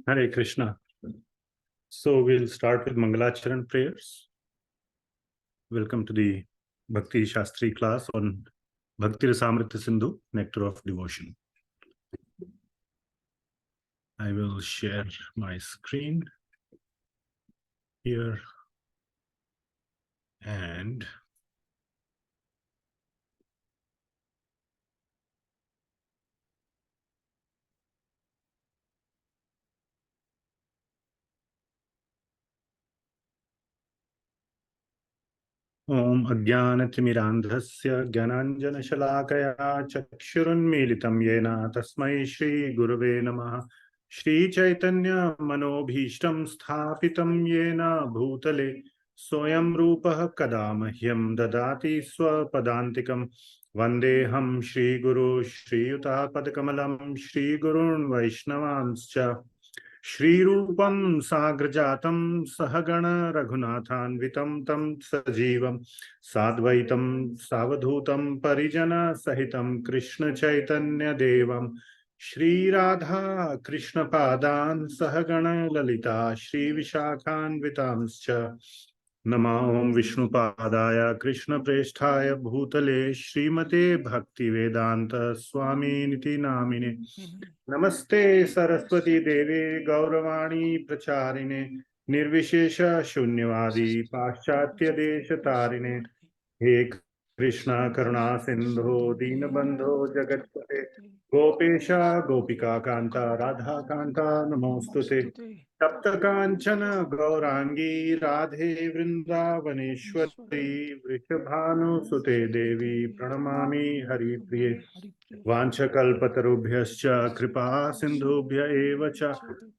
Hare Krishna. So we'll start with Mangalacharan prayers. Welcome to the Bhakti Shastri class on Bhakti-rasāmṛta-sindhu, Nectar of Devotion. I will share my screen here and Om Ajnana-timirandhasya Gyananjana-shalakaya Chakshurunmilitam Yena Tasmai Shri Gurave Namaha Shri Chaitanya Manobhishtam Sthapitam Yena Bhutale Soyam Rupah Kadamahyam Dadati Swapadantikam Vandeham Shri Guru Shri Yuta Padakamalam Shri Gurun Vaishnavanscha Shri Rupam Sagrajatam Sahagana Raghunathanvitam Tam Sajivam Sadvaitam Savadhutam Parijana Sahitam Krishna Chaitanya Devam Shri Radha Krishna Padan Sahagana Lalita Shri Vishakhanvitamscha Nama Om Vishnu Padaya Krishna Presthaya Bhutale Srimate Bhakti Vedanta Swami Niti Namine Namaste Saraswati Devi Gauravani Pracharine Nirvishesha Shunyavadi Paschatya Desha Tarine He Krishna Karuna Sindhu Dinabandho Jagatpate Gopesha Gopika Kanta Radha Kanta Namostute Tapta Kanchana Gaurangi Radhe Vrindavaneshwari Vrishabhanu Sute Devi Pranamami Hari Priye Vanchakalpatarubhyascha Kripa Sindhubhya eva cha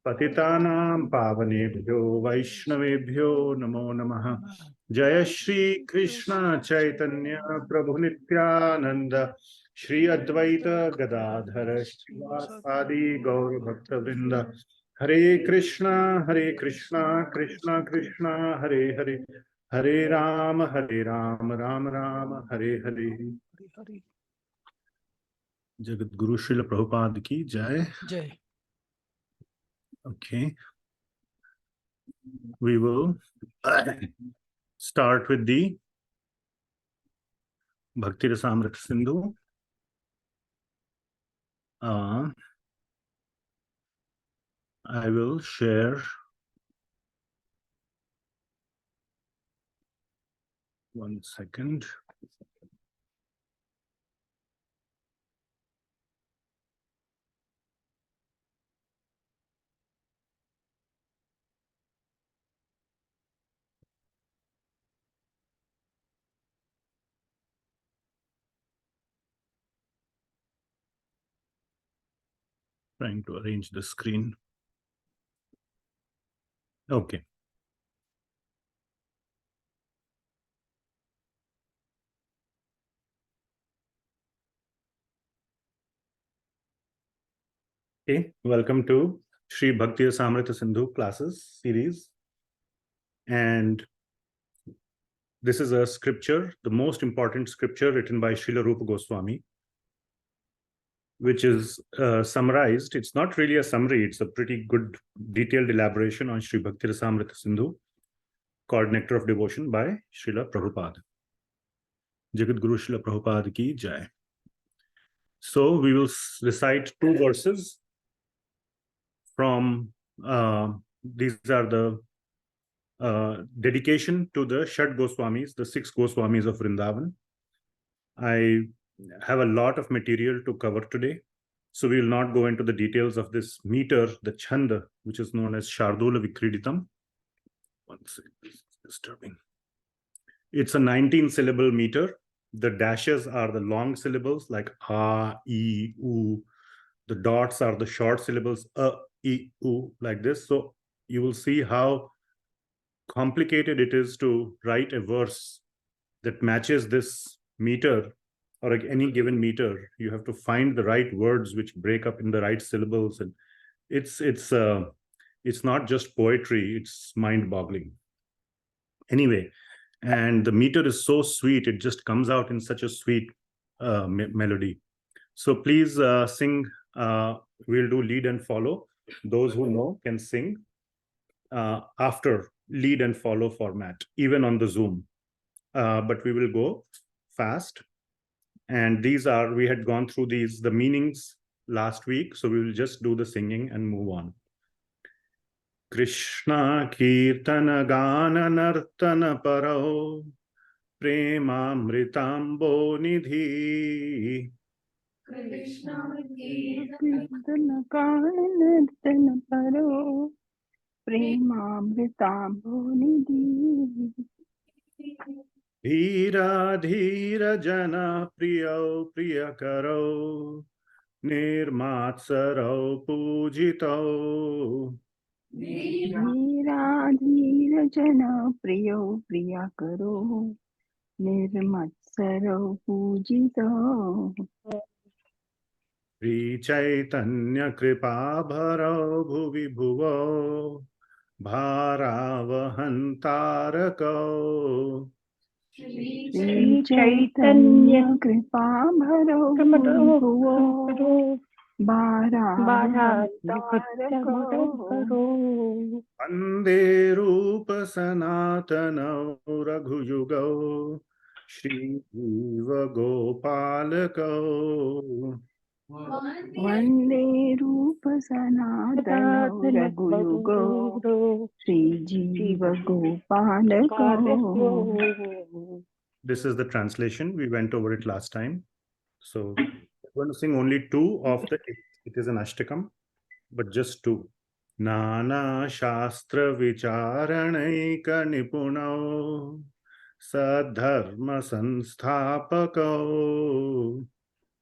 Patitanam Pavanebhyo Vaishnavebhyo Namo Namaha Jaya Shri Krishna Chaitanya Prabhu Nityananda Shri Advaita Gadadhara Srivasadi Gaur Bhakta Vrinda Hare Krishna Krishna Krishna Hare Hare Hare Rama Rama Rama Hare Hare. Jagat Guru Srila Prabhupada ki Jai. Jai. Okay. We will start with the Bhakti-rasāmṛta-sindhu. I will share one second. Trying to arrange the screen. Okay. Okay, welcome to Śrī Bhakti-rasāmṛta-sindhu classes series. And this is a scripture, the most important scripture written by Srila Rupa Gosvami, which is summarized. It's not really a summary, it's a pretty good detailed elaboration on Śrī Bhakti-rasāmṛta-sindhu called Nectar of Devotion by Srila Prabhupada. Jagat Guru Srila Prabhupada ki Jai. So we will recite two verses from, these are the dedication to the Shad Goswamis, the 6 Goswamis of Vrindavan. I have a lot of material to cover today, so we will not go into the details of this meter, the Chanda, which is known as Shardula Vikriditam. One second, this is disturbing. It's a 19-syllable meter. The dashes are the long syllables like A, E, U. The dots are the short syllables A, E, U, like this. So you will see how complicated it is to write a verse that matches this meter or like any given meter. You have to find the right words which break up in the right syllables, and it's not just poetry, it's mind-boggling. Anyway, and the meter is so sweet, it just comes out in such a sweet melody. So please sing, we'll do lead and follow. Those who know can sing after lead and follow format, even on the Zoom. But we will go fast. And these are, we had gone through these, the meanings last week. So we will just do the singing and move on. Krishna Kirtana Gana Nartana Paro Premamritambo Nidhi. Krishna Kirtana Gana Nartana Paro Premamritambo Nidhi. Dhira Dhira Jana Priyo Priyakaro Nirmatsaro Pujito. Dhira Dhira Jana Priyo Priyakaro Nirmatsaro Pujito. Sri Chaitanya Kripa Bharo Bhuvi Bhuvo Bharavahantarako. Sri Chaitanya Kripa Bharo Bhuvo Bharavahantarako. Vande Rupa Sanatana Raghuyugo Shri Jiva Gopalako. Vande Rupa Sanatana Raghuyugo Shri Jiva Gopalako. This is the translation. We went over it last time. So I'm going to sing only 2 of the 8. It is an Ashtakam, but just 2. Nana Shastra Vicharanaika Nipunao Sadharma Sanstapako.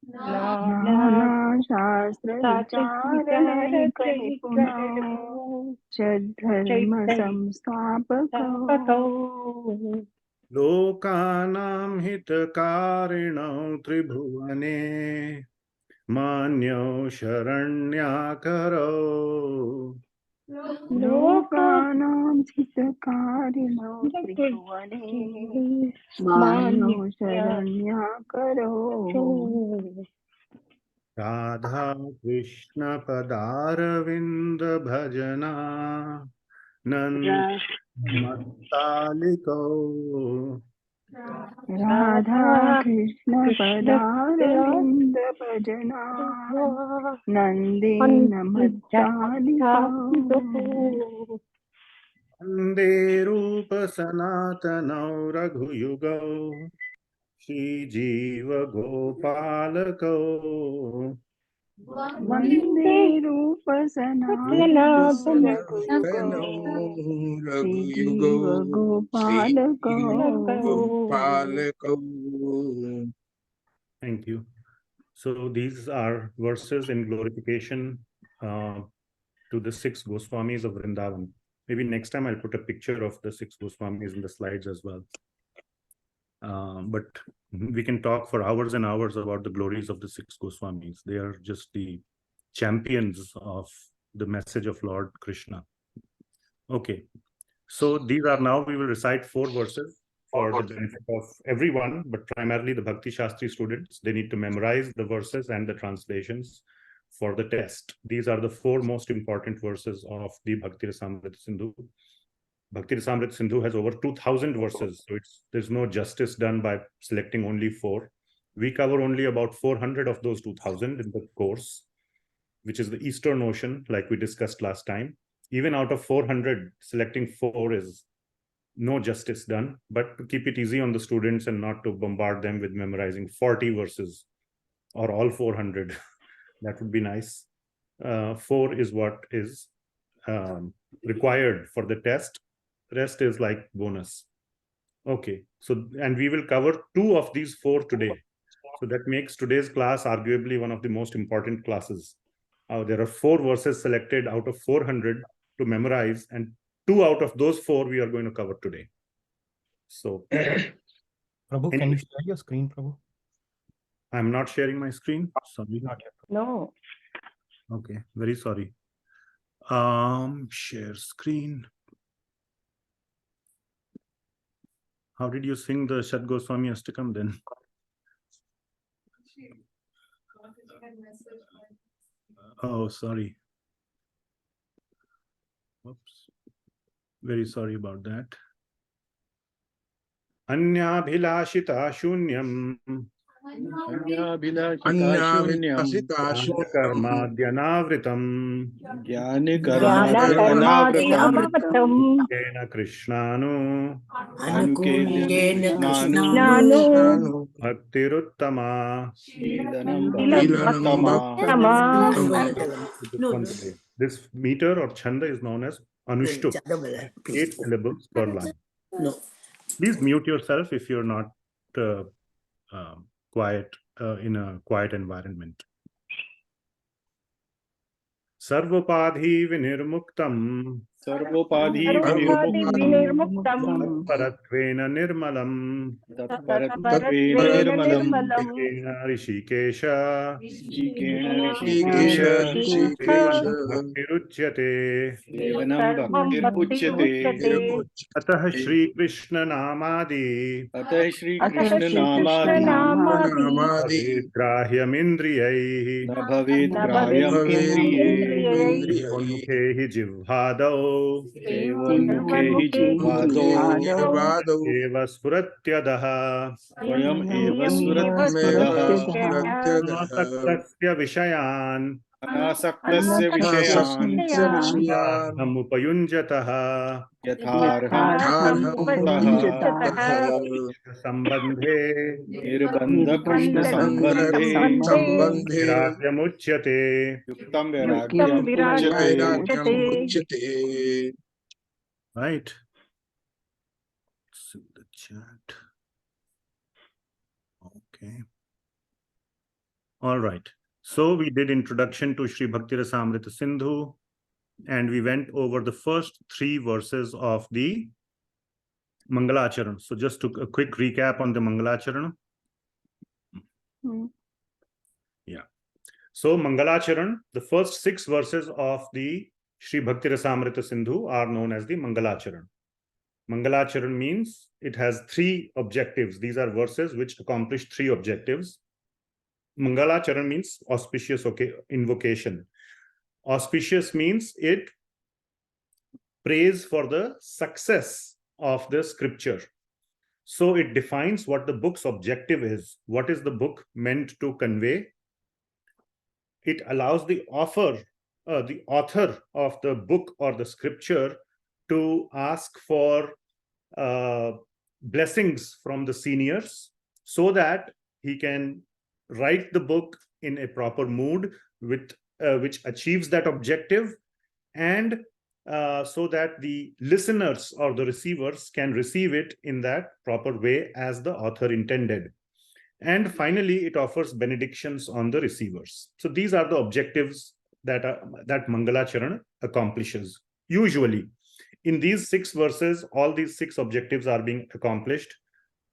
Nana Shastra Vicharanaika Nipunao Sadharma Samstapako. Lokanam Hitakarinam Tribhuvane Manyo Sharanyakaro. Lokanam Hitakarinam Tribhuvane Manyo Sharanyakaro. Radha Krishna Padaravinda Bhajana Nandamattaliko. Radha Krishna Padaravinda Bhajana Nandena Mattaliko. Vande Rupa Sanatana Raghuyugo Shri Jiva Gopalako. Vande Rupa Sanatana Raghuyugo Shri Jiva Gopalako. Thank you. So these are verses in glorification to the 6 Goswamis of Vrindavan. Maybe next time I'll put a picture of the 6 Goswamis in the slides as well. But we can talk for hours and hours about the glories of the 6 Goswamis. They are just the champions of the message of Lord Krishna. Okay, so these are now, we will recite 4 verses for the benefit of everyone, but primarily the Bhakti Shastri students. They need to memorize the verses and the translations for the test. These are the 4 most important verses of the Bhakti-rasāmṛta-sindhu. Bhakti-rasāmṛta-sindhu has over 2,000 verses, so there's no justice done by selecting only 4. We cover only about 400 of those 2,000 in the course, which is the Eastern Ocean, like we discussed last time. Even out of 400, selecting 4 is no justice done, but to keep it easy on the students and not to bombard them with memorizing 40 verses or all 400, that would be nice. 4 is what is required for the test. Rest is like bonus. Okay, so, and we will cover 2 of these 4 today. So that makes today's class arguably one of the most important classes. There are 4 verses selected out of 400 to memorize, and 2 out of those 4 we are going to cover today. So, Prabhu, can you share your screen, Prabhu? I'm not sharing my screen. Sorry. Not yet. No. Okay, very sorry. Share screen. How did you sing the Shad Goswami Ashtakam then? Oh, sorry. Oops. Very sorry about that. Anyabhilashita shunyam karmadyanavritam ज्ञानकर्माद्यनावृतम् Jnana krishnanu अनुकूलेन कृष्णानु bhaktiruttama. शीलभक्तिरुत्तमा This meter or chanda is known as anushtup, 8 syllables per line. No. Please mute yourself if you're not quiet in a quiet environment. Sarvopadhi vinirmuktam Sarvopadhi विनिर्मुक्तम् paratvena nirmalam तत्परत्वेन निर्मलम् Hrsikena Hrsikesa Rishikesh bhaktiruchyate. सर्वं भक्तिरुच्यते अतः श्री कृष्ण नामादि अतः श्री अतः कृष्ण नामादि श्रीकृष्णनामादि ग्राह्यमिन्द्रियैः न भवेत् न ग्राह्यम् भवेत् इन्द्रिये उन्मुखे हि जिह्वादौ एवोन्मुखे हि जिह्वादो एव स्फुरत्यदः स्वयम् एव स्फुरत्यदः आसक्तस्य विषयान् अनासक्तस्य विषयान् साधमुपयुञ्जतः यथार्हम् उपयुञ्जतः सम्बन्धे निर्बन्धकृष्णसम्बन्धे वैराग्यमुच्यते. युक्तं युक्तं वैराग्यमुच्यते विराग्यमुच्यते Right. It's in the chat. Okay. All right. So we did introduction to Śrī Bhakti-rasāmṛta-sindhu, and we went over the first 3 verses of the Mangalacharan. So just to a quick recap on the Mangalacharan. Yeah. So Mangalacharan, the first 6 verses of the Śrī Bhakti-rasāmṛta-sindhu are known as the Mangalacharan. Mangalacharan means it has 3 objectives. These are verses which accomplish 3 objectives. Mangalacharan means auspicious invocation. Auspicious means it prays for the success of the scripture. So it defines what the book's objective is. What is the book meant to convey? It allows the author of the book or the scripture to ask for blessings from the seniors so that he can write the book in a proper mood with which achieves that objective, and so that the listeners or the receivers can receive it in that proper way as the author intended. And finally, it offers benedictions on the receivers. So these are the objectives that Mangalacharan accomplishes. Usually, in these 6 verses, all these 6 objectives are being accomplished.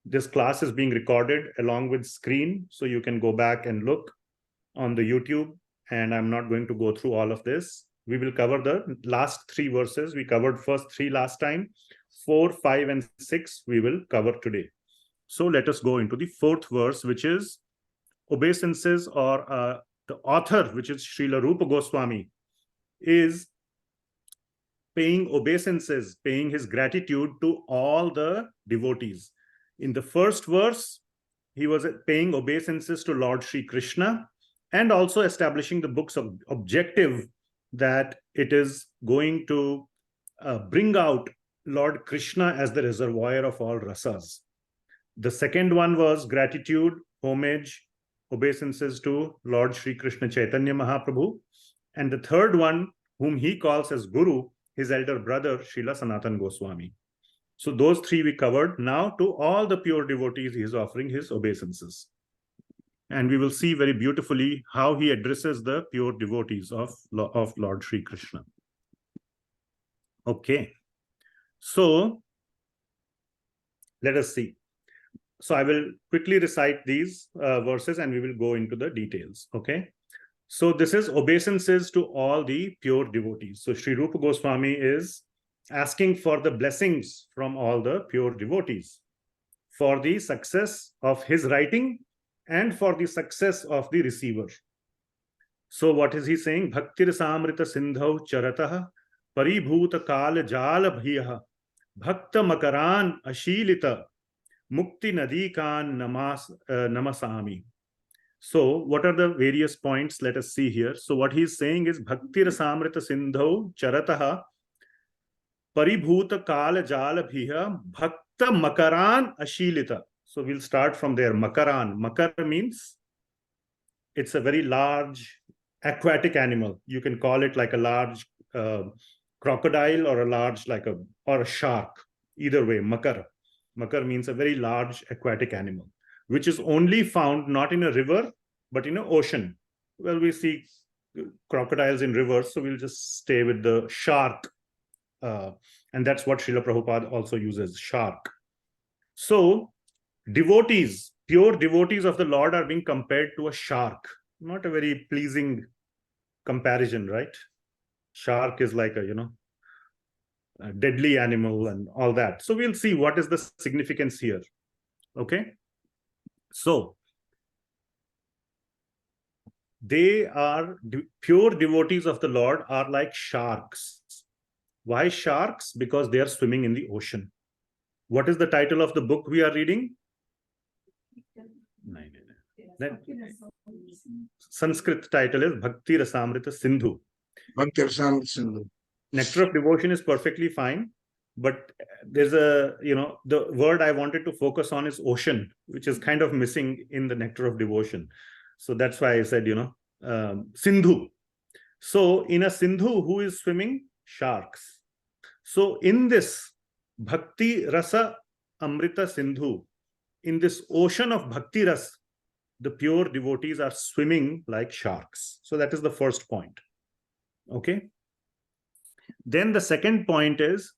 This class is being recorded along with screen, so you can go back and look on the YouTube, and I'm not going to go through all of this. We will cover the last 3 verses. We covered first 3 last time. 4, 5, and 6 we will cover today. So let us go into the 4th verse, which is Obeisances, or the author, which is Srila Rupa Goswami, is paying obeisances, paying his gratitude to all the devotees. In the first verse, he was paying obeisances to Lord Sri Krishna and also establishing the book's objective that it is going to bring out Lord Krishna as the reservoir of all rasas. The second one was gratitude, homage, obeisances to Lord Sri Krishna Chaitanya Mahaprabhu. And the third one, whom he calls as Guru, his elder brother, Srila Sanatana Goswami. So those 3 we covered. Now to all the pure devotees, he is offering his obeisances. And we will see very beautifully how he addresses the pure devotees of Lord Sri Krishna. Okay. So let us see. So I will quickly recite these verses and we will go into the details. Okay. So this is obeisances to all the pure devotees. So Sri Rupa Goswami is asking for the blessings from all the pure devotees for the success of his writing and for the success of the receiver. So what is he saying? Bhakti-rasāmṛta-sindhu charatah paribhuta kala jala bhiya bhakta makaran ashilita mukti nadikan namasami. So what are the various points? Let us see here. So what he's saying is Bhakti-rasāmṛta-sindhu charataha paribhuta kala jala bhiya bhakta makaran ashilita. So we'll start from there. Makaran. Makar means it's a very large aquatic animal. You can call it like a large crocodile or a large or a shark. Either way, makar. Makar means a very large aquatic animal, which is only found not in a river, but in an ocean. Well, we see crocodiles in rivers, so we'll just stay with the shark. And that's what Srila Prabhupada also uses, shark. So devotees, pure devotees of the Lord are being compared to a shark. Not a very pleasing comparison, right? Shark is like a deadly animal and all that. So we'll see what is the significance here. Okay. So they are pure devotees of the Lord are like sharks. Why sharks? Because they are swimming in the ocean. What is the title of the book we are reading? Sanskrit title is Bhakti-rasāmṛta-sindhu. Bhakti-rasāmṛta-sindhu. Nectar of devotion is perfectly fine, but there's the word I wanted to focus on is ocean, which is kind of missing in the nectar of devotion. So that's why I said, Sindhu. So in a Sindhu, who is swimming? Sharks. So in this Bhakti-rasāmṛta-sindhu, in this ocean of Bhakti Ras, the pure devotees are swimming like sharks. So that is the first point. Okay. Then the second point is,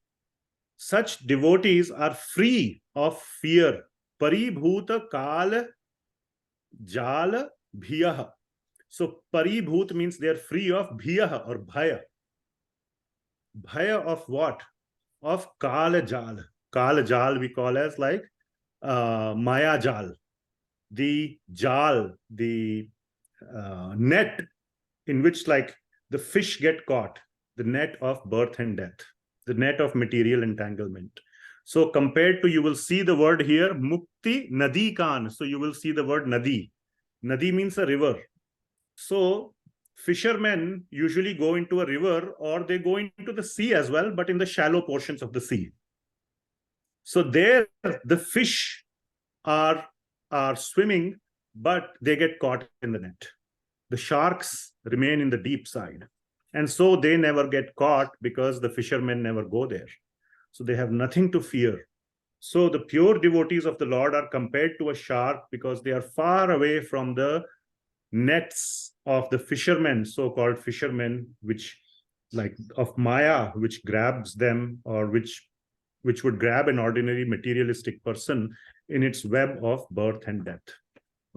such devotees are free of fear. Paribhuta kala jala bhiyaha. So paribhut means they are free of bhiyaha or bhaya. Bhaya of what? Of kala jal. Kala jal we call as like maya jal. The jal, the net in which like the fish get caught, the net of birth and death, the net of material entanglement. So compared to, you will see the word here, mukti nadikan. So you will see the word nadi. Nadi means a river. So fishermen usually go into a river or they go into the sea as well, but in the shallow portions of the sea. So there the fish are swimming, but they get caught in the net. The sharks remain in the deep side. And so they never get caught because the fishermen never go there. So they have nothing to fear. So the pure devotees of the Lord are compared to a shark because they are far away from the nets of the fishermen, so-called fishermen, which like of Maya, which grabs them, or which would grab an ordinary materialistic person in its web of birth and death.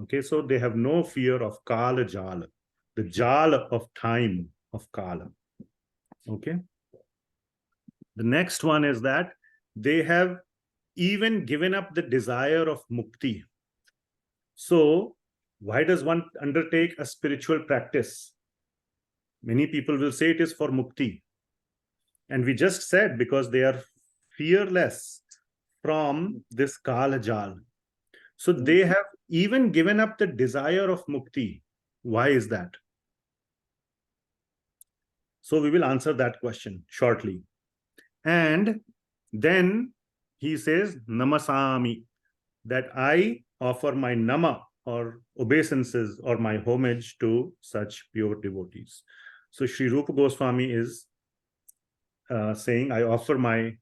Okay, so they have no fear of Kala Jala, the Jala of time of Kala. Okay. The next one is that they have even given up the desire of mukti. So why does one undertake a spiritual practice? Many people will say it is for mukti. And we just said because they are fearless from this Kala Jal. So they have even given up the desire of mukti. Why is that? So we will answer that question shortly. And then he says, Namasami, that I offer my nama or obeisances or my homage to such pure devotees. So Sri Rupa Gosvami is saying, I offer my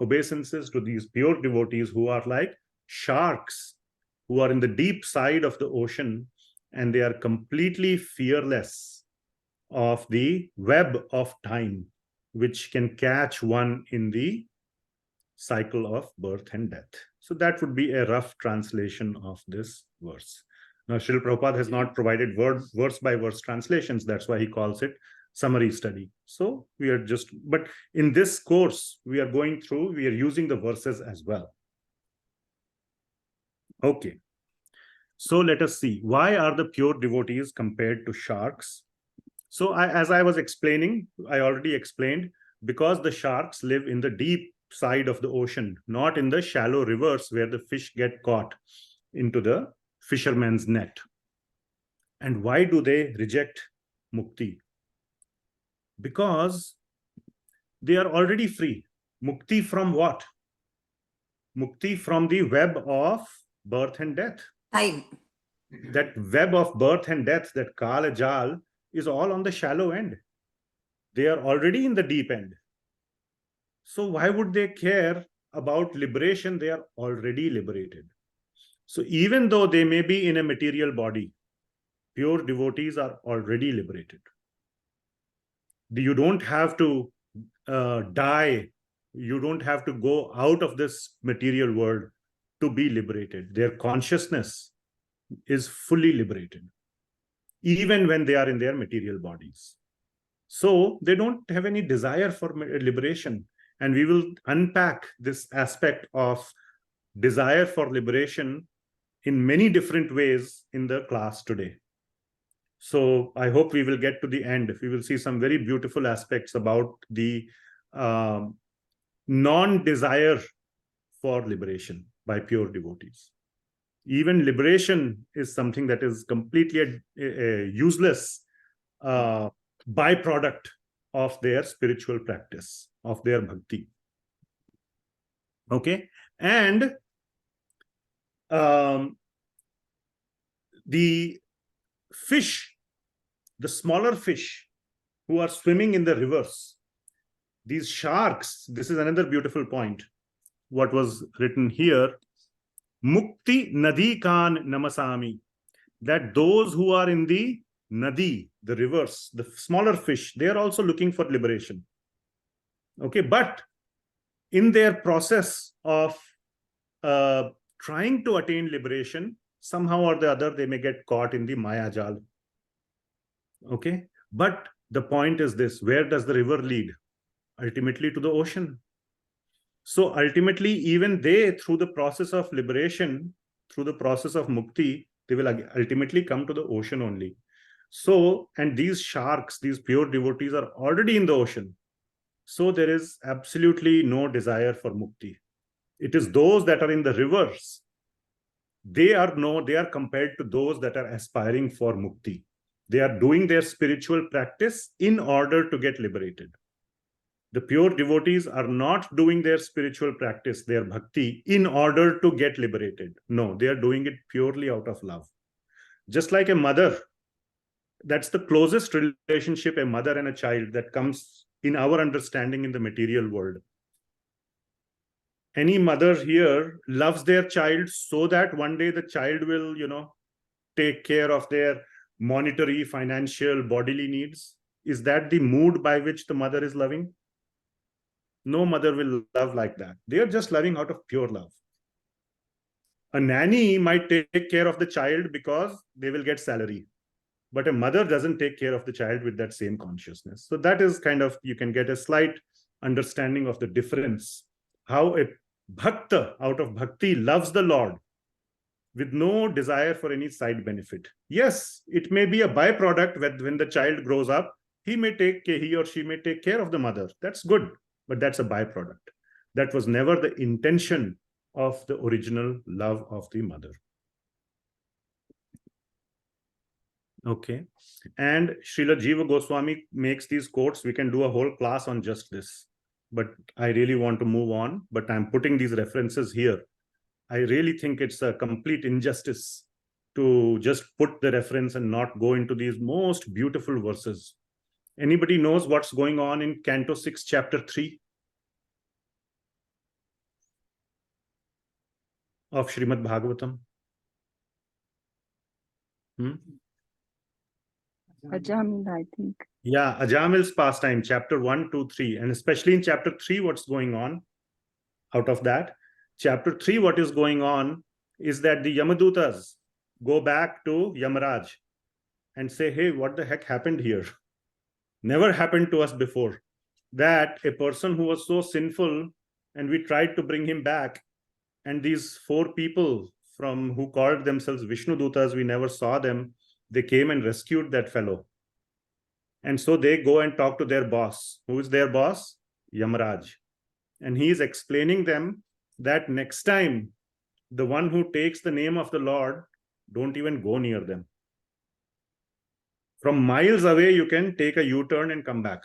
obeisances to these pure devotees who are like sharks, who are in the deep side of the ocean, and they are completely fearless of the web of time, which can catch one in the cycle of birth and death. So that would be a rough translation of this verse. Now, Srila Prabhupada has not provided verse-by-verse translations. That's why he calls it summary study. So we are just, but in this course, we are going through, we are using the verses as well. Okay. So let us see. Why are the pure devotees compared to sharks? So as I was explaining, I already explained, Because the sharks live in the deep side of the ocean, not in the shallow rivers where the fish get caught into the fisherman's net. And why do they reject mukti? Because they are already free. Mukti from what? Mukti from the web of birth and death. Time. That web of birth and death, that kala jal, is all on the shallow end. They are already in the deep end. So why would they care about liberation? They are already liberated. So even though they may be in a material body, pure devotees are already liberated. You don't have to die. You don't have to go out of this material world to be liberated. Their consciousness is fully liberated, even when they are in their material bodies. So they don't have any desire for liberation. And we will unpack this aspect of desire for liberation in many different ways in the class today. So I hope we will get to the end. We will see some very beautiful aspects about the non-desire for liberation by pure devotees. Even liberation is something that is completely a useless byproduct of their spiritual practice, of their bhakti. Okay? And the fish, the smaller fish who are swimming in the rivers, these sharks, this is another beautiful point. What was written here, mukti nadi kan namasami, that those who are in the nadi, the rivers, the smaller fish, they are also looking for liberation. Okay, but in their process of trying to attain liberation, somehow or the other, they may get caught in the Maya Jal. Okay, but the point is this, where does the river lead? Ultimately to the ocean. So ultimately, even they, through the process of liberation, through the process of mukti, they will ultimately come to the ocean only. So, and these sharks, these pure devotees are already in the ocean. So there is absolutely no desire for mukti. It is those that are in the rivers. They are compared to those that are aspiring for mukti. They are doing their spiritual practice in order to get liberated. The pure devotees are not doing their spiritual practice, their bhakti, in order to get liberated. No, they are doing it purely out of love. Just like a mother, that's the closest relationship a mother and a child that comes in our understanding in the material world. Any mother here loves their child so that one day the child will, take care of their monetary, financial, bodily needs. Is that the mood by which the mother is loving? No mother will love like that. They are just loving out of pure love. A nanny might take care of the child because they will get salary. But a mother doesn't take care of the child with that same consciousness. So that is kind of, you can get a slight understanding of the difference. How a bhakta out of bhakti loves the Lord with no desire for any side benefit. Yes, it may be a byproduct when the child grows up, he or she may take care of the mother. That's good, but that's a byproduct. That was never the intention of the original love of the mother. Okay, and Srila Jiva Goswami makes these quotes. We can do a whole class on just this, but I really want to move on. But I'm putting these references here. I really think it's a complete injustice to just put the reference and not go into these most beautiful verses. Anybody knows what's going on in Canto 6, Chapter 3 of Srimad Bhagavatam? Ajamil, I think. Yeah, Ajamil's pastime, chapter 1, 2, 3. And especially in chapter 3, what's going on out of that? Chapter 3, what is going on is that the Yamadutas go back to Yamaraj and say, hey, what the heck happened here? Never happened to us before. That a person who was so sinful, and we tried to bring him back, and these 4 people who called themselves Vishnu Dutas, we never saw them. They came and rescued that fellow. And so they go and talk to their boss. Who is their boss? Yamaraj. And he is explaining them that next time, the one who takes the name of the Lord, don't even go near them. From miles away, you can take a U-turn and come back.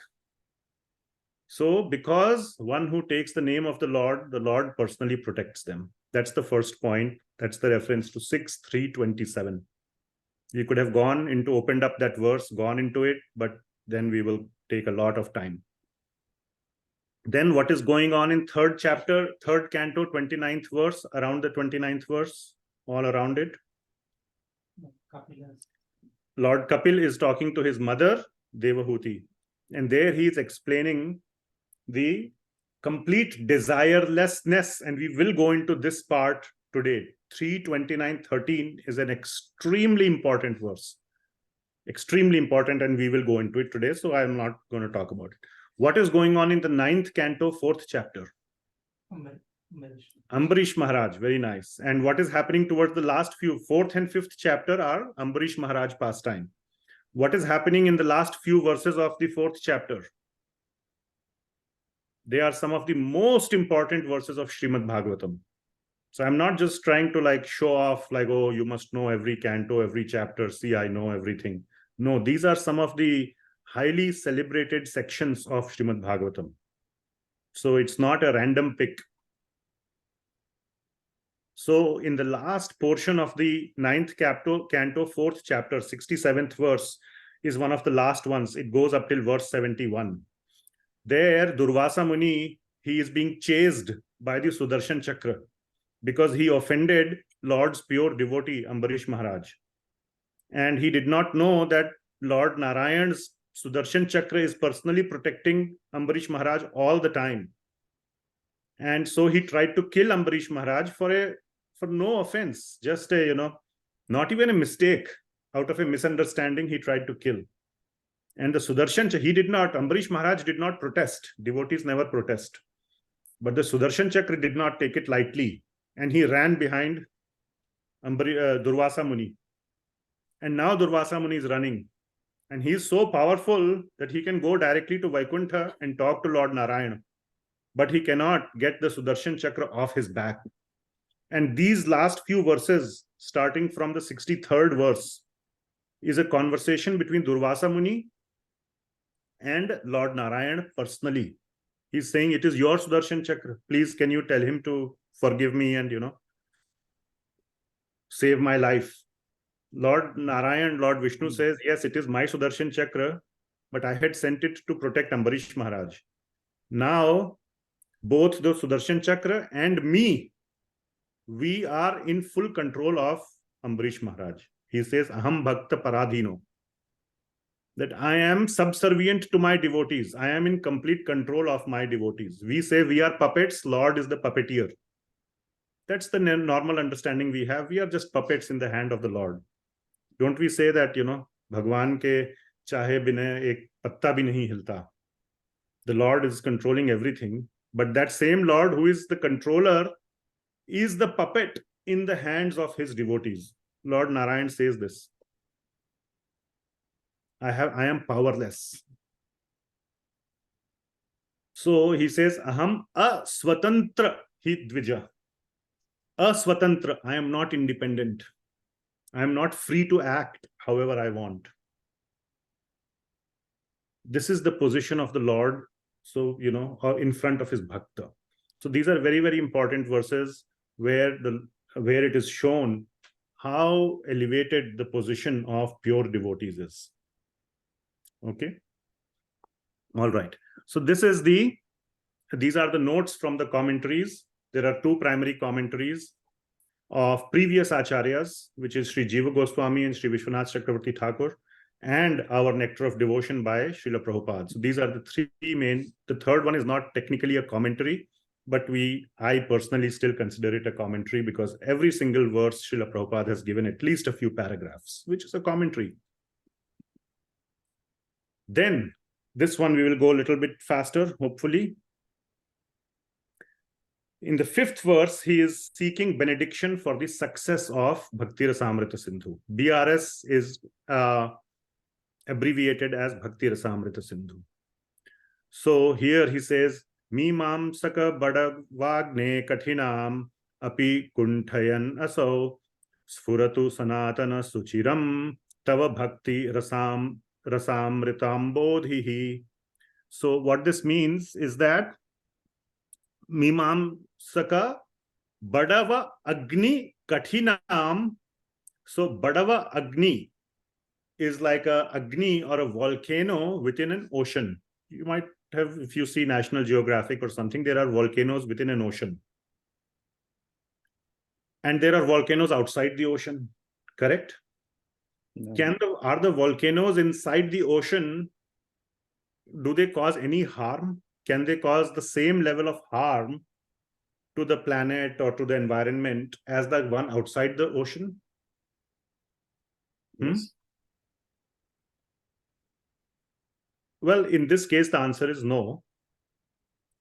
So because one who takes the name of the Lord personally protects them. That's the first point. That's the reference to 6:3:27. You could have opened up that verse, gone into it, but then we will take a lot of time. Then what is going on in third chapter, third canto, 29th verse, around the 29th verse, all around it? Lord Kapil is talking to his mother, Devahuti. And there he is explaining the complete desirelessness. And we will go into this part today. 3:29:13 is an extremely important verse. Extremely important, and we will go into it today. So I'm not going to talk about it. What is going on in the 9th canto, 4th chapter? Ambarish Maharaj, very nice. And what is happening towards the last few, 4th and 5th chapter are Ambarish Maharaj pastime. What is happening in the last few verses of the 4th chapter? They are some of the most important verses of Srimad Bhagavatam. So I'm not just trying to show off oh, you must know every canto, every chapter. See, I know everything. No, these are some of the highly celebrated sections of Srimad Bhagavatam. So it's not a random pick. So in the last portion of the 9th canto, 4th chapter, 67th verse is one of the last ones. It goes up till verse 71. There, Durvasa Muni, he is being chased by the Sudarshan Chakra because he offended Lord's pure devotee, Ambarish Maharaj. And he did not know that Lord Narayan's Sudarshan Chakra is personally protecting Ambarish Maharaj all the time. And so he tried to kill Ambarish Maharaj for no offense, just not even a mistake. Out of a misunderstanding, he tried to kill. And the Sudarshan, Ambarish Maharaj did not protest. Devotees never protest. But the Sudarshan Chakra did not take it lightly. And he ran behind Durvasa Muni. And now Durvasa Muni is running. And he is so powerful that he can go directly to Vaikuntha and talk to Lord Narayana. But he cannot get the Sudarshan Chakra off his back. And these last few verses, starting from the 63rd verse, is a conversation between Durvasa Muni and Lord Narayana personally. He's saying, it is your Sudarshan Chakra. Please, can you tell him to forgive me and, save my life? Lord Narayan, Lord Vishnu says, yes, it is my Sudarshan Chakra, but I had sent it to protect Ambarish Maharaj. Now, both the Sudarshan Chakra and me, we are in full control of Ambarish Maharaj. He says, Aham Bhakta Paradhino. That I am subservient to my devotees. I am in complete control of my devotees. We say we are puppets. Lord is the puppeteer. That's the normal understanding we have. We are just puppets in the hand of the Lord. Don't we say that, Bhagwan ke chahe bina ek patta bhi nahi hilta. The Lord is controlling everything. But that same Lord who is the controller is the puppet in the hands of his devotees. Lord Narayan says this. I am powerless. So he says, Aham aswatantra hi dvija. Aswatantra, I am not independent. I am not free to act however I want. This is the position of the Lord, so, in front of his bhakta. So these are very, very important verses where it is shown how elevated the position of pure devotees is. Okay. All right. So these are the notes from the commentaries. There are two primary commentaries of previous acharyas, which is Sri Jiva Goswami and Sri Vishwanath Chakravarti Thakur, and our Nectar of Devotion by Srila Prabhupada. So these are the three main. The third one is not technically a commentary, but I personally still consider it a commentary because every single verse Srila Prabhupada has given at least a few paragraphs, which is a commentary. Then this one we will go a little bit faster, hopefully. In the 5th verse, he is seeking benediction for the success of Bhakti-rasāmṛta-sindhu. BRS is abbreviated as Bhakti-rasāmṛta-sindhu. So here he says, Mimamsaka Badavagne Kathinam Api Kunthayan Asau Sfuratu Sanatana Suchiram Tava Bhakti Rasamritambodhihi. So what this means is that Mimamsaka Badava Agni Kathinam. So Badava Agni is like a Agni or a volcano within an ocean. You might have, if you see National Geographic or something, there are volcanoes within an ocean. And there are volcanoes outside the ocean, correct? No. Are the volcanoes inside the ocean, do they cause any harm? Can they cause the same level of harm to the planet or to the environment as the one outside the ocean? Yes. Well, in this case, the answer is no.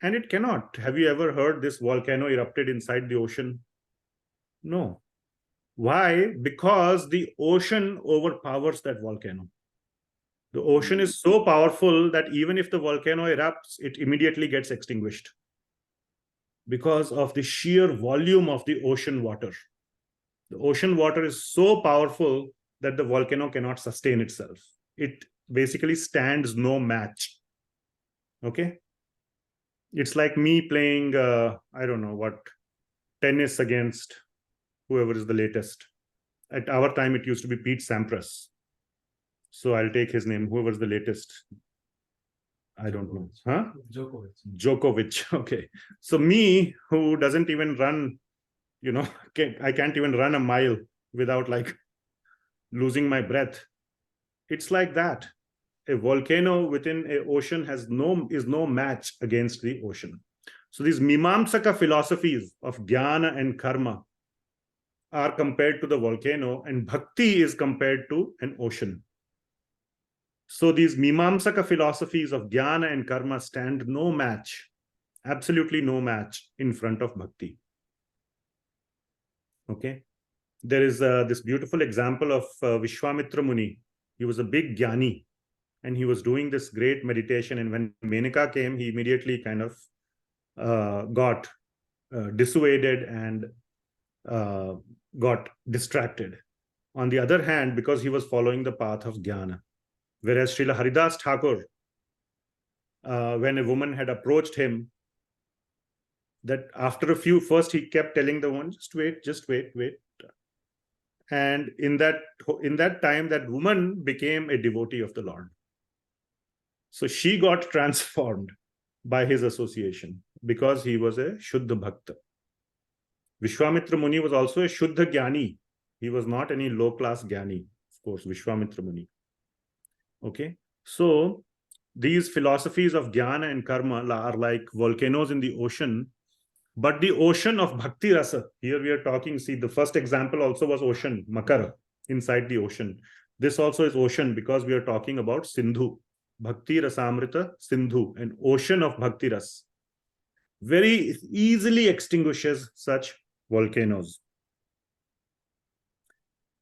And it cannot. Have you ever heard this volcano erupted inside the ocean? No. Why? Because the ocean overpowers that volcano. The ocean is so powerful that even if the volcano erupts, it immediately gets extinguished because of the sheer volume of the ocean water. The ocean water is so powerful that the volcano cannot sustain itself. It basically stands no match. Okay? It's like me playing, I don't know what, tennis against whoever is the latest. At our time, it used to be Pete Sampras. So I'll take his name, whoever's the latest. I don't know. Huh? Djokovic. Okay. So me, who doesn't even run, I can't even run a mile without like losing my breath. It's like that. A volcano within an ocean is no match against the ocean. So these Mimamsaka philosophies of Jnana and Karma are compared to the volcano, and Bhakti is compared to an ocean. So these Mimamsaka philosophies of Jnana and Karma stand no match, absolutely no match in front of Bhakti. Okay. There is this beautiful example of Vishvamitra Muni. He was a big Jnani, and he was doing this great meditation. And when Menaka came, he immediately kind of got dissuaded and got distracted. On the other hand, because he was following the path of Jnana. Whereas Srila Haridas Thakur, when a woman had approached him, that after first he kept telling the woman, just wait. And in that time, that woman became a devotee of the Lord. So she got transformed by his association because he was a Shuddha Bhakta. Vishvamitra Muni was also a Shuddha Jnani. He was not any low-class Jnani, of course, Vishvamitra Muni. Okay, so these philosophies of Jnana and Karma are like volcanoes in the ocean, but the ocean of Bhakti Rasa, here we are talking, see, the first example also was ocean, Makara, inside the ocean. This also is ocean because we are talking about Sindhu, Bhakti-rasāmṛta-sindhu, an ocean of Bhakti Ras. Very easily extinguishes such volcanoes.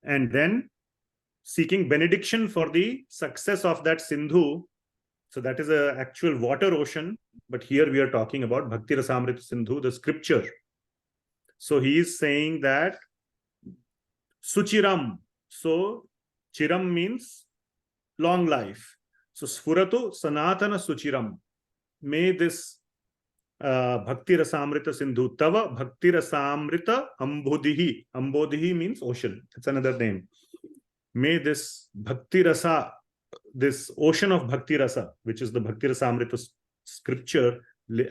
And then seeking benediction for the success of that Sindhu. So that is an actual water ocean. But here we are talking about Bhakti-rasāmṛta-sindhu, the scripture. So he is saying that Suchiram. So Chiram means long life. So Sfuratu Sanatana Suchiram. May this Bhakti-rasāmṛta-sindhu, Tava Bhakti-rasāmṛta-ambodhihi. Ambodhihi means ocean. It's another name. May this Bhakti Rasa, this ocean of Bhakti Rasa, which is the Bhakti Rasamrita scripture,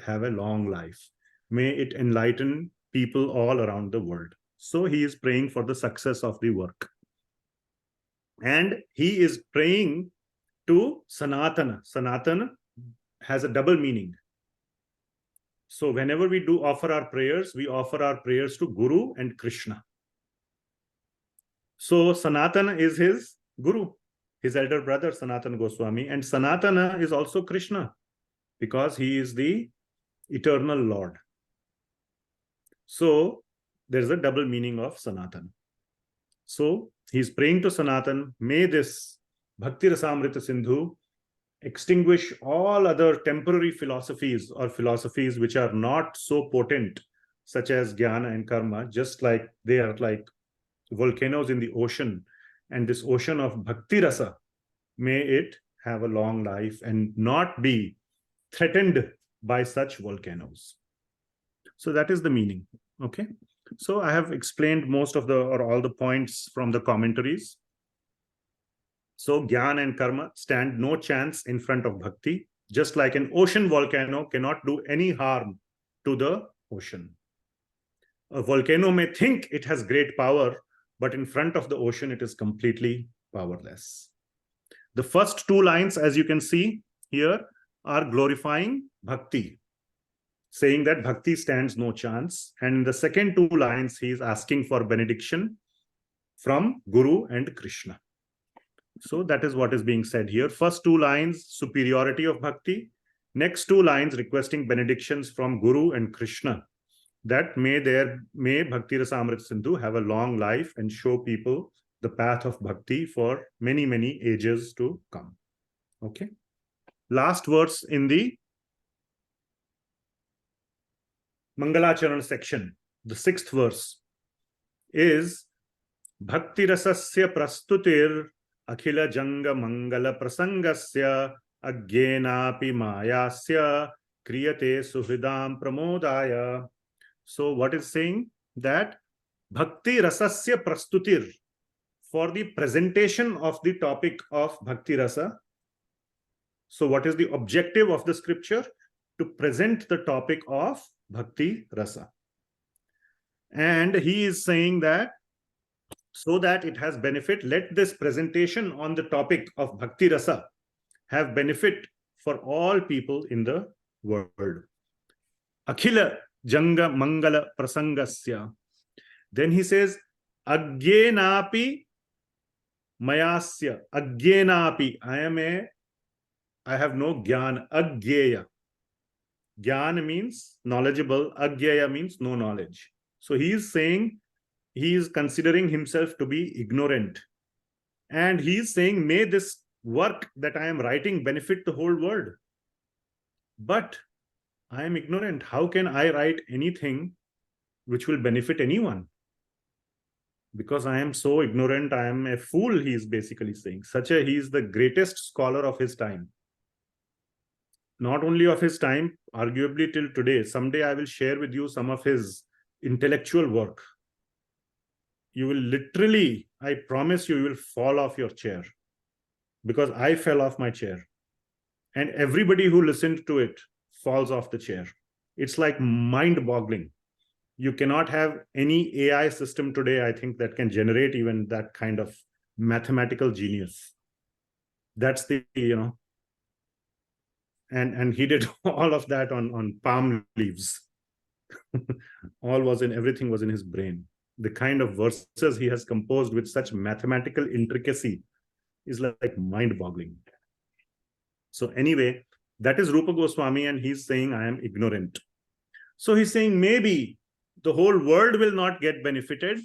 have a long life. May it enlighten people all around the world. So he is praying for the success of the work. And he is praying to Sanatana. Sanatana has a double meaning. So whenever we do offer our prayers, we offer our prayers to Guru and Krishna. So Sanatana is his Guru, his elder brother Sanatana Goswami, and Sanatana is also Krishna because he is the eternal Lord. So there's a double meaning of Sanatana. So he's praying to Sanatana, may this Bhakti-rasāmṛta-sindhu extinguish all other temporary philosophies or philosophies which are not so potent, such as jnana and karma, just like they are like volcanoes in the ocean. And this ocean of bhakti rasa, may it have a long life and not be threatened by such volcanoes. So that is the meaning. Okay. So I have explained most of the or all the points from the commentaries. So jnana and karma stand no chance in front of bhakti, just like an ocean volcano cannot do any harm to the ocean. A volcano may think it has great power, but in front of the ocean, it is completely powerless. The first two lines, as you can see here, are glorifying bhakti, saying that bhakti stands no chance. And in the second two lines, he is asking for benediction from Guru and Krishna. So that is what is being said here. First two lines, superiority of bhakti. Next two lines, requesting benedictions from Guru and Krishna, that may Bhakti-rasāmṛta-sindhu have a long life and show people the path of bhakti for many, many ages to come. Okay. Last verse in the Mangalacharan section, the sixth verse, is Bhakti-rasasya prastutir akhila janga mangala prasangasya agyenapi mayasya kriyate suhridam pramodaya. So what is saying? That Bhakti Rasasya Prastutir, for the presentation of the topic of Bhakti Rasa. So what is the objective of the scripture? To present the topic of Bhakti Rasa. And he is saying that so that it has benefit, let this presentation on the topic of Bhakti Rasa have benefit for all people in the world. Akhila Janga Mangala Prasangasya. Then he says, Agyenapi Mayasya. Agyenapi. I have no Gyan. Agyeya. Gyan means knowledgeable. Agyeya means no knowledge. So he is saying, he is considering himself to be ignorant. And he is saying, may this work that I am writing benefit the whole world. But I am ignorant. How can I write anything which will benefit anyone? Because I am so ignorant, I am a fool, he is basically saying. He is the greatest scholar of his time. Not only of his time, arguably till today. Someday I will share with you some of his intellectual work. You will literally, I promise you will fall off your chair. Because I fell off my chair. And everybody who listened to it falls off the chair. It's like mind-boggling. You cannot have any AI system today, I think, that can generate even that kind of mathematical genius. That's the, and he did all of that on palm leaves. Everything was in his brain. The kind of verses he has composed with such mathematical intricacy is like mind-boggling. So anyway, that is Rupa Goswami, and he's saying, I am ignorant. So he's saying, maybe the whole world will not get benefited.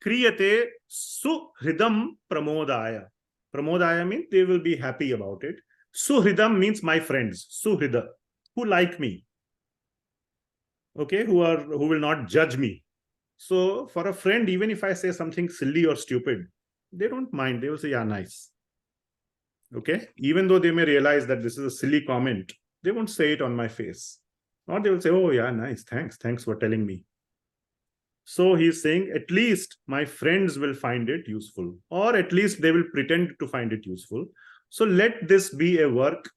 Kriyate suhridam pramodaya. Pramodaya means they will be happy about it. Suhridam means my friends. Suhrida, who like me. Okay, who will not judge me. So for a friend, even if I say something silly or stupid, they don't mind. They will say, yeah, nice. Okay, even though they may realize that this is a silly comment, they won't say it on my face. Or they will say, oh yeah, nice, thanks for telling me. So he's saying, at least my friends will find it useful, or at least they will pretend to find it useful. So let this be a work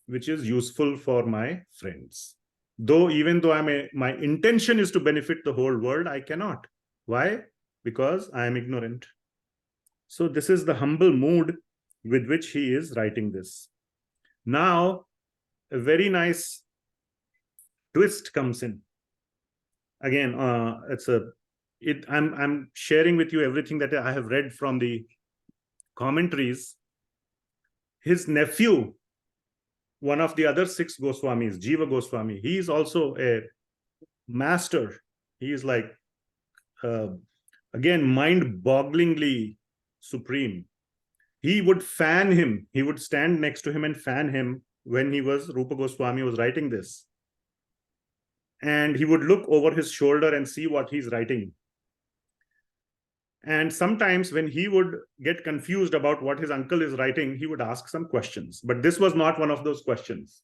which is useful for my friends. Even though my intention is to benefit the whole world, I cannot. Why? Because I am ignorant. So this is the humble mood with which he is writing this. Now, a very nice twist comes in. Again, I'm sharing with you everything that I have read from the commentaries. His nephew, one of the other 6 Goswamis, Jiva Goswami, he is also a master. He is like, again, mind-bogglingly supreme. he would fan him. He would stand next to him and fan him when Rupa Goswami was writing this. And he would look over his shoulder and see what he's writing. And sometimes when he would get confused about what his uncle is writing, he would ask some questions. But this was not one of those questions.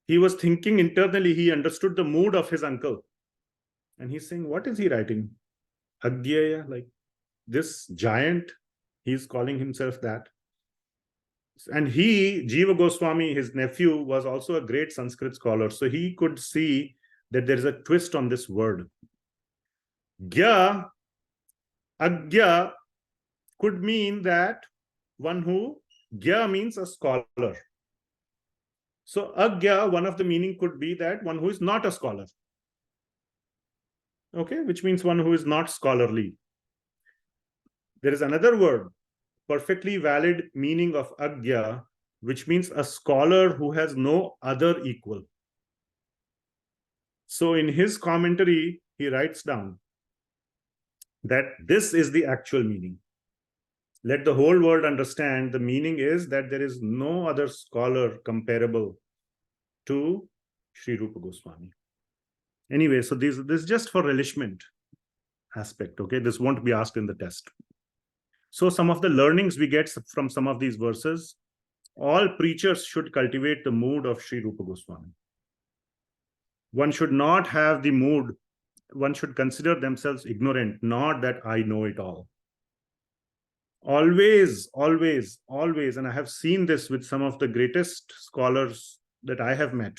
He was thinking internally, he understood the mood of his uncle. And he's saying, what is he writing? Agyaya, like this giant, he's calling himself that. And Jiva Goswami, his nephew, was also a great Sanskrit scholar. So he could see that there is a twist on this word. Gya, Agya could mean that one who, Gya means a scholar. So Agya, one of the meaning could be that one who is not a scholar. Okay, which means one who is not scholarly. There is another word, perfectly valid meaning of Agya, which means a scholar who has no other equal. So in his commentary, he writes down that this is the actual meaning. Let the whole world understand the meaning is that there is no other scholar comparable to Sri Rupa Goswami. Anyway, so this is just for relishment aspect, okay? This won't be asked in the test. So some of the learnings we get from some of these verses, all preachers should cultivate the mood of Sri Rupa Goswami. One should not have the mood, one should consider themselves ignorant, not that I know it all. Always, always, always, and I have seen this with some of the greatest scholars that I have met.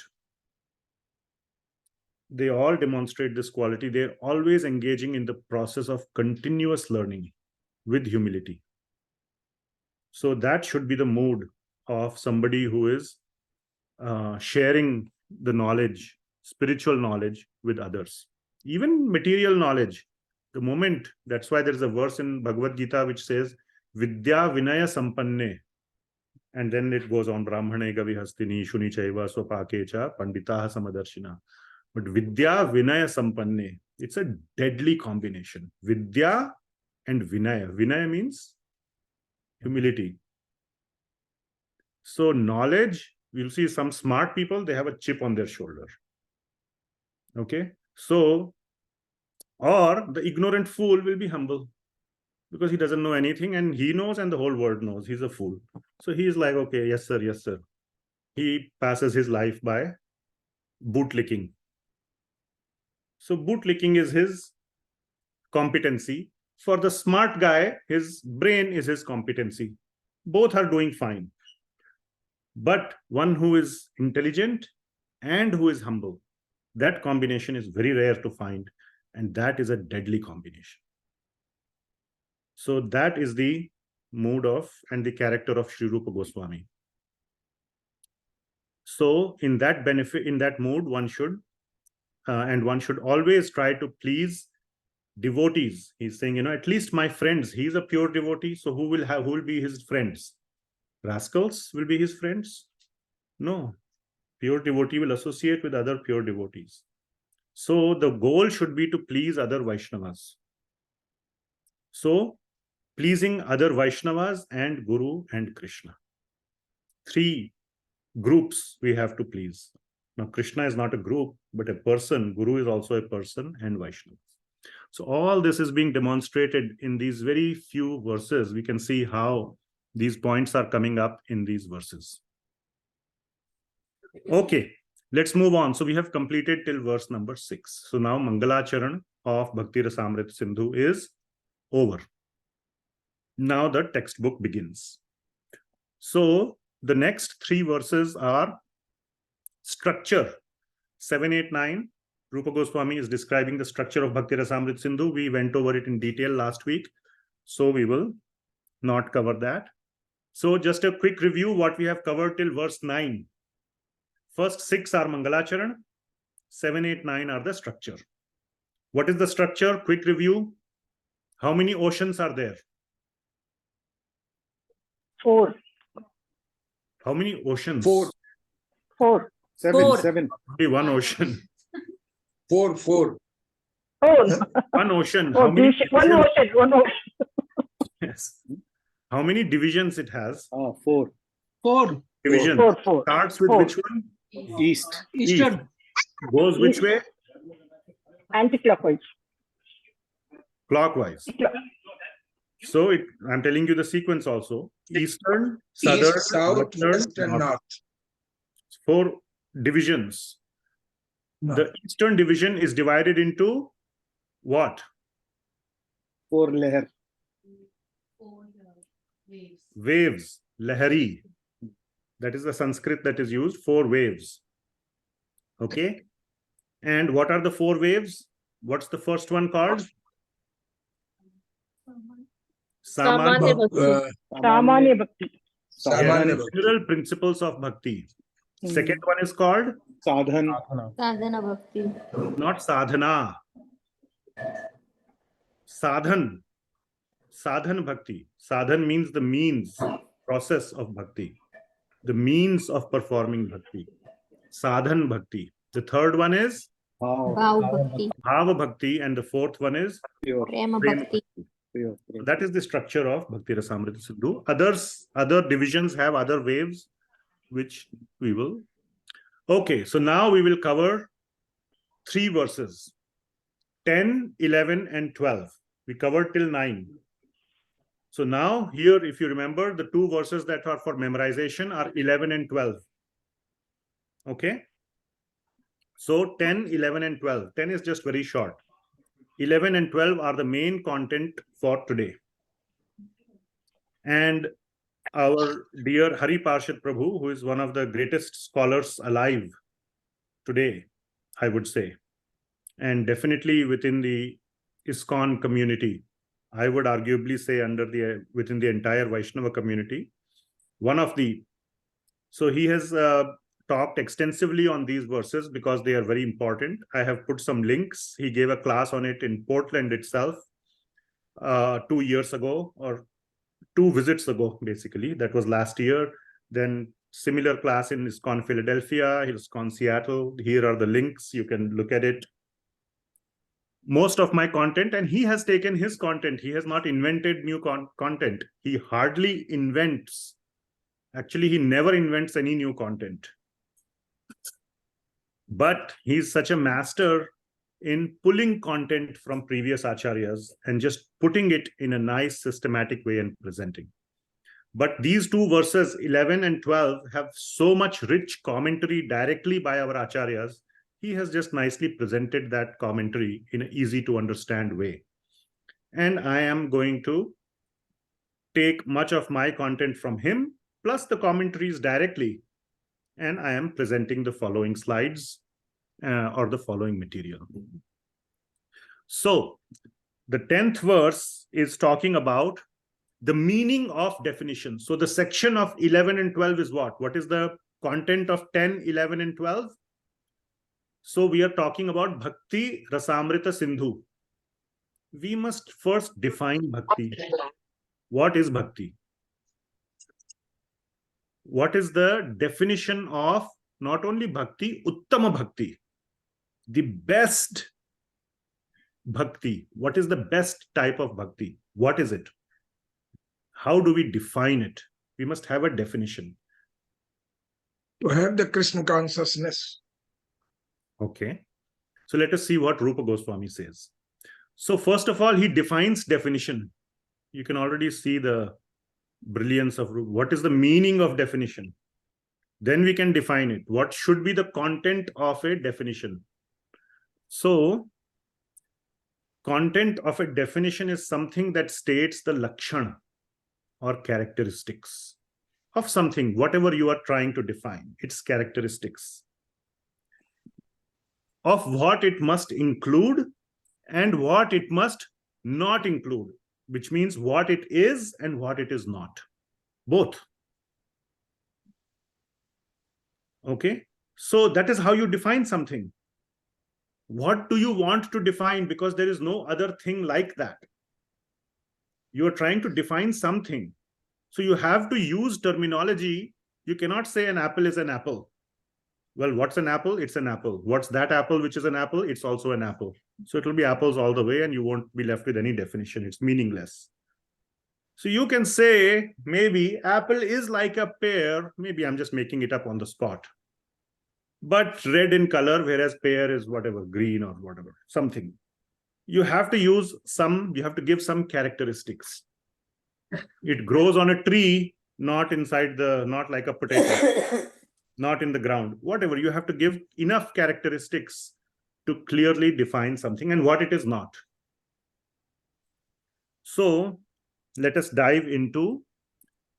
They all demonstrate this quality. They're always engaging in the process of continuous learning with humility. So that should be the mood of somebody who is sharing the knowledge, spiritual knowledge with others. Even material knowledge. The moment, that's why there's a verse in Bhagavad Gita which says, Vidya Vinaya Sampanne. And then it goes on, Brahmane Gavi Hastini, Shuni Chaiva, Swapakecha, Panditaha Samadarshina. But Vidya Vinaya Sampanne, it's a deadly combination. Vidya and Vinaya. Vinaya means humility. So knowledge, you'll see some smart people, they have a chip on their shoulder. Okay? So, or the ignorant fool will be humble because he doesn't know anything and he knows and the whole world knows. He's a fool. So he is like, okay, yes, sir, yes, sir. He passes his life by bootlicking. So bootlicking is his competency. For the smart guy, his brain is his competency. Both are doing fine. But one who is intelligent and who is humble, that combination is very rare to find. And that is a deadly combination. So that is the mood of and the character of Sri Rupa Goswami. So in that mood, one should always try to please devotees. He's saying, at least my friends, he's a pure devotee. So who will be his friends? Rascals will be his friends? No. Pure devotee will associate with other pure devotees. So the goal should be to please other Vaishnavas. So pleasing other Vaishnavas and Guru and Krishna. 3 groups we have to please. Now, Krishna is not a group, but a person. Guru is also a person and Vaishnava. So all this is being demonstrated in these very few verses. We can see how these points are coming up in these verses. Okay, let's move on. So we have completed till verse number 6. So now Mangalacharan of Bhakti-rasāmṛta-sindhu is over. Now the textbook begins. So the next 3 verses are structure. 7, 8, 9. Rupa Goswami is describing the structure of Bhakti-rasāmṛta-sindhu. We went over it in detail last week, so we will not cover that. So just a quick review what we have covered till verse 9. First 6 are Mangalacharan, 7, 8, 9 are the structure. What is the structure? Quick review. How many oceans are there? 4. How many oceans? 4. 4. 7. Only one ocean. 4. 4. One ocean. Oh, How many one ocean. Yes. How many divisions it has? 4. 4. Division. 4. Starts with Four. which one? East. Eastern. Goes which East. way? Anti-clockwise. Clockwise. So I'm telling you the sequence also. Eastern, southern, East, south, western, west, and north. 4 divisions. No. The eastern division is divided into what? 4 leher. Waves. Lahari. That is the Sanskrit that is used. 4 waves. Okay. And what are the 4 waves? What's the first one called? Samanya Samanya. Bhakti. Samanya Bhakti. Samanya Yes, Bhakti. general principles of bhakti. Second one is called Sadhan. Sadhana Bhakti. not sadhana. Sadhan. Sadhan bhakti. Sadhan means the means, process of bhakti. The means of performing bhakti. Sadhan bhakti. The third one is Bhav. Bhav Bhakti. bhava bhakti, and the fourth one is Pure. Prema prema Bhakti. Pure. So that is the structure of Bhakti Rasāmṛta-sindhu. Other divisions have other waves, which we will. Okay, so now we will cover 3 verses. 10, 11, and 12. We covered till 9. So now here, if you remember, the 2 verses that are for memorization are 11 and 12. Okay. So 10, 11, and 12. 10 is just very short. 11 and 12 are the main content for today. And our dear Hari Parshad Prabhu, who is one of the greatest scholars alive today, I would say, and definitely within the ISKCON community, I would arguably say within the entire Vaishnava community, so he has talked extensively on these verses because they are very important. I have put some links. He gave a class on it in Portland itself 2 years ago, or 2 visits ago, basically. That was last year. Then similar class in ISKCON Philadelphia, ISKCON Seattle. Here are the links. You can look at it. Most of my content, and he has taken his content. He has not invented new content. He hardly invents. Actually, he never invents any new content. But he's such a master in pulling content from previous acharyas and just putting it in a nice systematic way and presenting. But these 2 verses, 11 and 12, have so much rich commentary directly by our acharyas. He has just nicely presented that commentary in an easy to understand way. And I am going to take much of my content from him, plus the commentaries directly. And I am presenting the following slides or the following material. So the 10th verse is talking about the meaning of definition. So the section of 11 and 12 is what? What is the content of 10, 11, and 12? So we are talking about Bhakti Rasāmṛta-sindhu. We must first define Bhakti. What is Bhakti? What is the definition of not only Bhakti, Uttama Bhakti, the best Bhakti? What is the best type of Bhakti? What is it? How do we define it? We must have a definition. To have the Krishna consciousness. Okay. So let us see what Rupa Goswami says. So first of all, he defines definition. You can already see the brilliance of Rupa. What is the meaning of definition? Then we can define it. What should be the content of a definition? So content of a definition is something that states the lakshana or characteristics of something, whatever you are trying to define, its characteristics, of what it must include and what it must not include, which means what it is and what it is not, both. Okay, so that is how you define something. What do you want to define? Because there is no other thing like that. You are trying to define something. So you have to use terminology. You cannot say an apple is an apple. Well, what's an apple? It's an apple. What's that apple which is an apple? It's also an apple. So it will be apples all the way and you won't be left with any definition. It's meaningless. So you can say maybe apple is like a pear. Maybe I'm just making it up on the spot. But red in color, whereas pear is whatever, green or whatever, something. You have to use some, you have to give some characteristics. It grows on a tree, not inside the, not like a potato, not in the ground, whatever. You have to give enough characteristics to clearly define something and what it is not. So let us dive into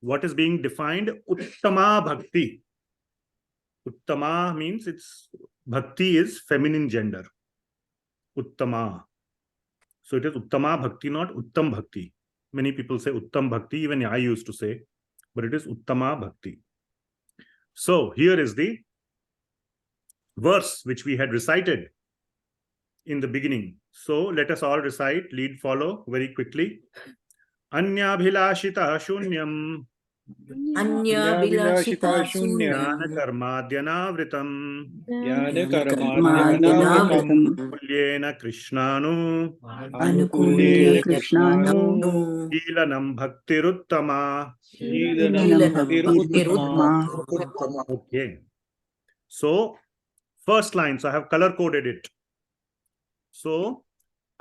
what is being defined. Uttama Bhakti. Uttama means it's, Bhakti is feminine gender. Uttama. So it is Uttama Bhakti, not Uttam Bhakti. Many people say Uttam Bhakti, even I used to say, but it is Uttama Bhakti. So here is the verse which we had recited in the beginning. So let us all recite, lead, follow very quickly. Anyabhilashita shunyam Anyabhilashita shunyam jnana karmadyanavritam karmadyanavritam kulyena krishnanu anukulyena krishnanu Sheelanam bhaktiruttama. Uttama. Okay. So first line, so I have color coded it. So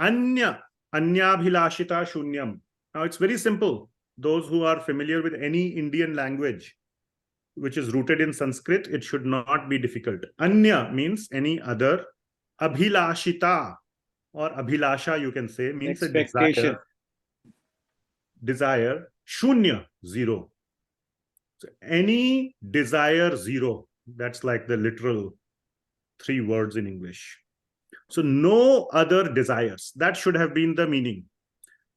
anyabhilashita shunyam. Now it's very simple. Those who are familiar with any Indian language which is rooted in Sanskrit, it should not be difficult. Anya means any other. Abhilashita or abhilasha, you can say, means expectation. a desire. Shunya, zero. So any desire, zero. That's like the literal 3 words in English. So no other desires. That should have been the meaning.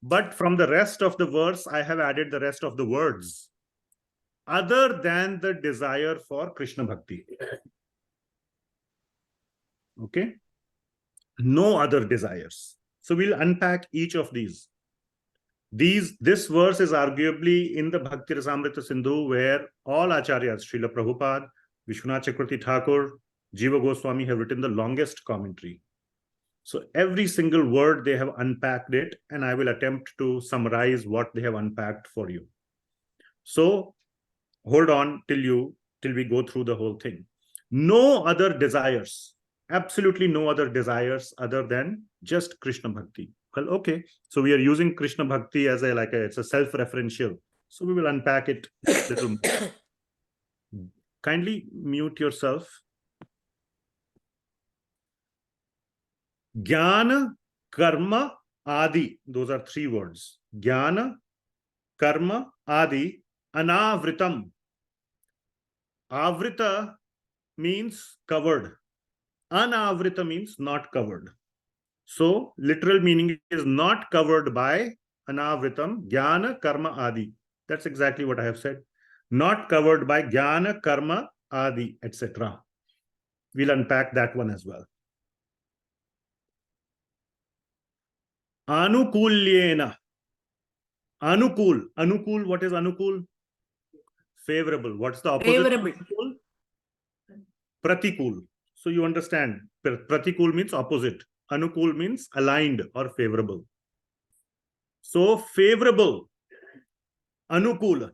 But from the rest of the verse, I have added the rest of the words. Other than the desire for Krishna Bhakti. Okay? No other desires. So we'll unpack each of these. This verse is arguably in the Bhakti-rasāmṛta-sindhu, where all acharyas, Srila Prabhupada, Vishwanath Chakravarti Thakur, Jiva Goswami have written the longest commentary. So every single word they have unpacked it, and I will attempt to summarize what they have unpacked for you. So hold on till we go through the whole thing. No other desires, absolutely no other desires other than just Krishna Bhakti. Well, okay. So we are using Krishna Bhakti as it's a self-referential. So we will unpack it a little more. Kindly mute yourself. Jnana, karma, adi. Those are 3 words. Jnana, karma, adi, anavritam. Avrita means covered. Anavrita means not covered. So literal meaning is not covered by anavritam, jnana, karma, adi. That's exactly what I have said. Not covered by jnana, karma, adi, etc. We'll unpack that one as well. Anukulyena. Anukul. Anukul, what is anukul? Favorable. What's the opposite? Favorable. Pratikul. So you understand. Pratikul means opposite. Anukul means aligned or favorable. So favorable. Anukul.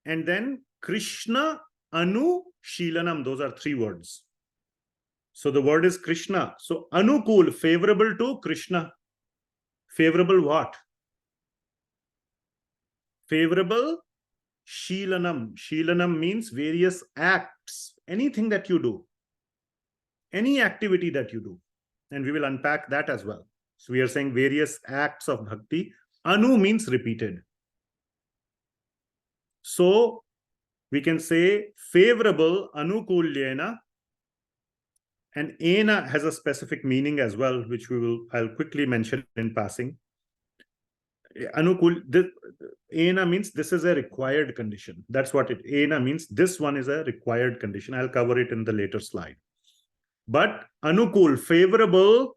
And then Krishna Anu Sheelanam. Those are 3 words. So the word is Krishna. So Anukul, favorable to Krishna. Favorable what? Favorable Sheelanam. Sheelanam means various acts. Anything that you do. Any activity that you do. And we will unpack that as well. So we are saying various acts of bhakti. Anu means repeated. So we can say favorable anukulyena. And ena has a specific meaning as well, which I'll quickly mention in passing. Anukul, ena means this is a required condition. That's what it, ena means this one is a required condition. I'll cover it in the later slide. But anukul, favorable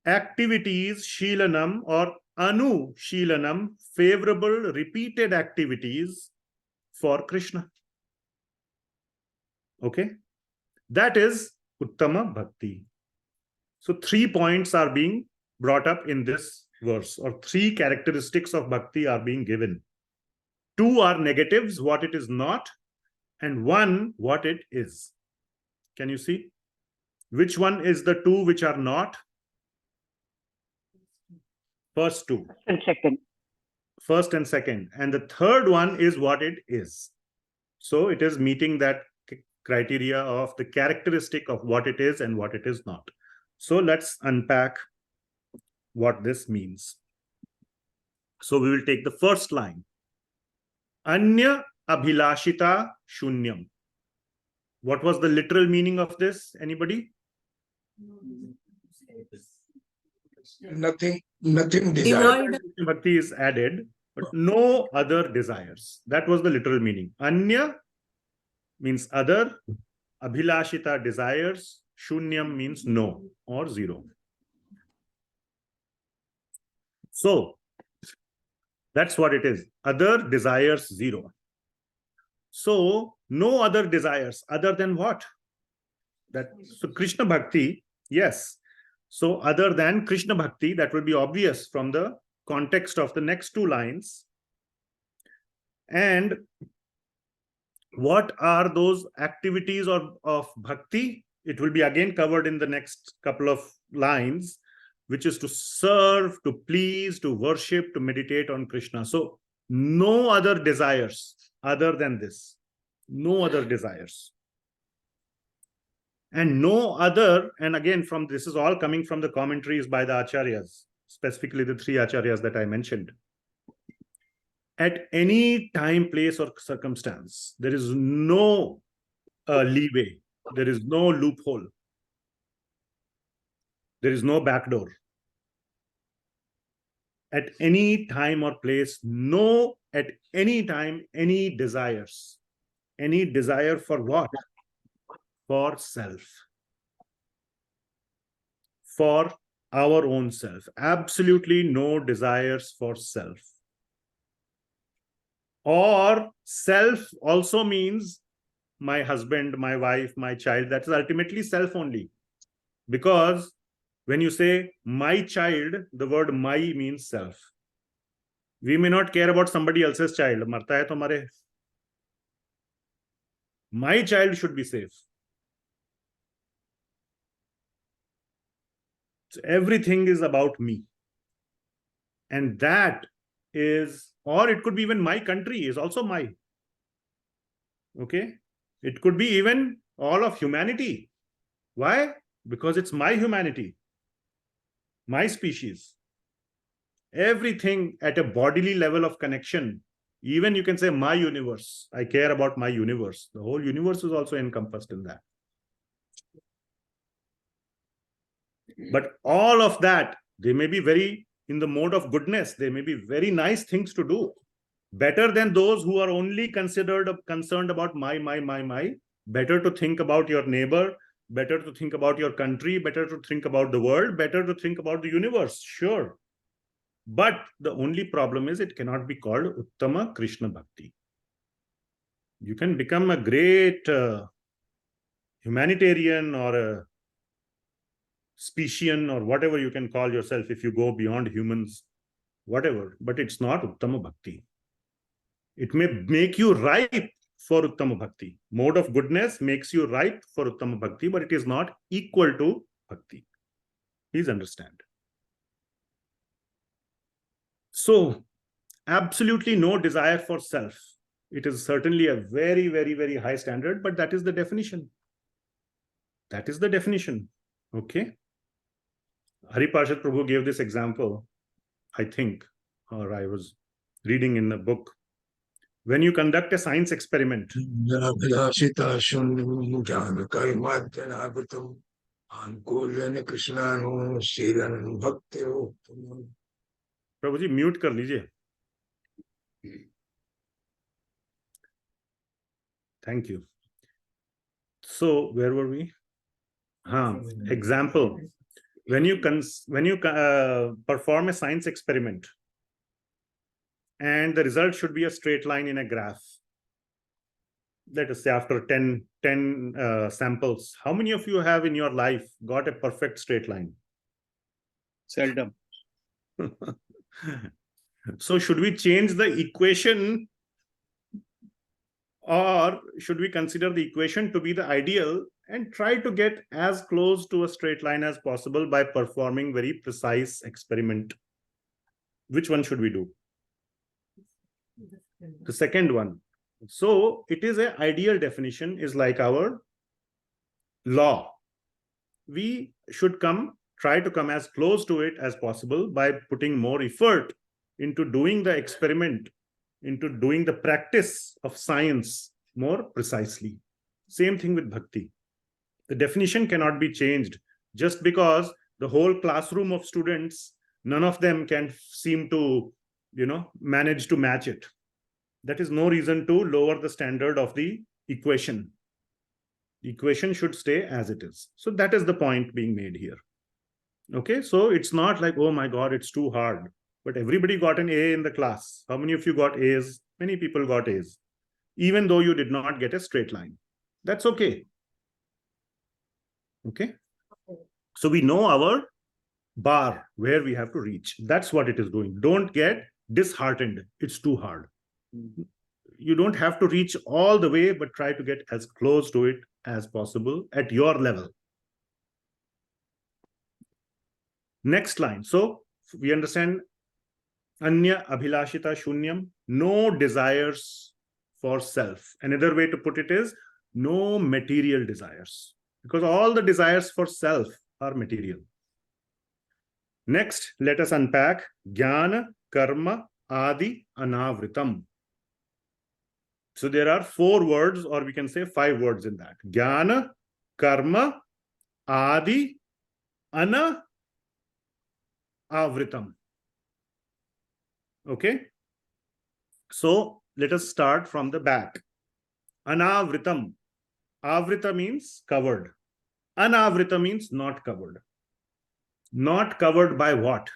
activities, sheelanam or anu sheelanam, favorable repeated activities for Krishna. Okay? That is Uttama Bhakti. So 3 points are being brought up in this verse, or 3 characteristics of bhakti are being given. 2 are negatives, what it is not, and 1, what it is. Can you see? Which one is the 2 which are not? First 2. And second. First and second. And the third one is what it is. So it is meeting that criteria of the characteristic of what it is and what it is not. So let's unpack what this means. So we will take the first line. Anya abhilashita shunyam. What was the literal meaning of this? Anybody? Nothing desired. Bhakti is added, but no other desires. That was the literal meaning. Anya means other, abhilashita desires, shunyam means no or 0. So that's what it is. Other desires 0. So no other desires other than what? So Krishna Bhakti, yes. So other than Krishna Bhakti, that will be obvious from the context of the next 2 lines. And what are those activities of bhakti? It will be again covered in the next couple of lines, which is to serve, to please, to worship, to meditate on Krishna. So no other desires other than this. No other desires. And no other, and again, from this is all coming from the commentaries by the acharyas, specifically the 3 acharyas that I mentioned. At any time, place, or circumstance, there is no leeway. There is no loophole. There is no backdoor. At any time or place, no, at any time, any desires. Any desire for what? For self. For our own self. Absolutely no desires for self. Or self also means my husband, my wife, my child. That is ultimately self only. Because when you say my child, the word my means self. We may not care about somebody else's child. Marta hai tumhare. My child should be safe. So everything is about me. And that is, or it could be even my country is also my. Okay? It could be even all of humanity. Why? Because it's my humanity. My species. Everything at a bodily level of connection. Even you can say my universe. I care about my universe. The whole universe is also encompassed in that. But all of that, they may be very in the mode of goodness. They may be very nice things to do. Better than those who are only concerned about my. Better to think about your neighbor. Better to think about your country. Better to think about the world. Better to think about the universe. Sure. But the only problem is it cannot be called Uttama Krishna Bhakti. You can become a great humanitarian or a specian or whatever you can call yourself if you go beyond humans, whatever, but it's not Uttama Bhakti. It may make you ripe for Uttama Bhakti. Mode of goodness makes you ripe for Uttama Bhakti, but it is not equal to Bhakti. Please understand. So, absolutely no desire for self. It is certainly a very, very, very high standard, but that is the definition. That is the definition. Okay. Hari Parshad Prabhu gave this example, I think, or I was reading in a book. When you conduct a science experiment, Prabhuji, mute kar lijiye. Thank you. So, where were we? Example. When you perform a science experiment and the result should be a straight line in a graph, let us say after 10 samples, how many of you have in your life got a perfect straight line? Seldom. So should we change the equation, or should we consider the equation to be the ideal and try to get as close to a straight line as possible by performing very precise experiment? Which one should we do? The second one. So it is an ideal definition, is like our law. We should try to come as close to it as possible by putting more effort into doing the experiment, into doing the practice of science more precisely. Same thing with bhakti. The definition cannot be changed just because the whole classroom of students, none of them can seem to, manage to match it. That is no reason to lower the standard of the equation. The equation should stay as it is. So that is the point being made here. Okay, so it's not like, oh my God, it's too hard. But everybody got an A in the class. How many of you got A's? Many people got A's, even though you did not get a straight line. That's okay. Okay. So we know our bar, where we have to reach. That's what it is doing. Don't get disheartened. It's too hard. You don't have to reach all the way, but try to get as close to it as possible at your level. Next line. So we understand Anya Abhilashita Shunyam, no desires for self. Another way to put it is no material desires, because all the desires for self are material. Next, let us unpack Jnana, Karma, Adi, Anavritam. So there are 4 words, or we can say 5 words in that. Jnana, Karma, Adi, Anavritam. Okay. So let us start from the back. Anavritam. Avrita means covered. Anavrita means not covered. Not covered by what?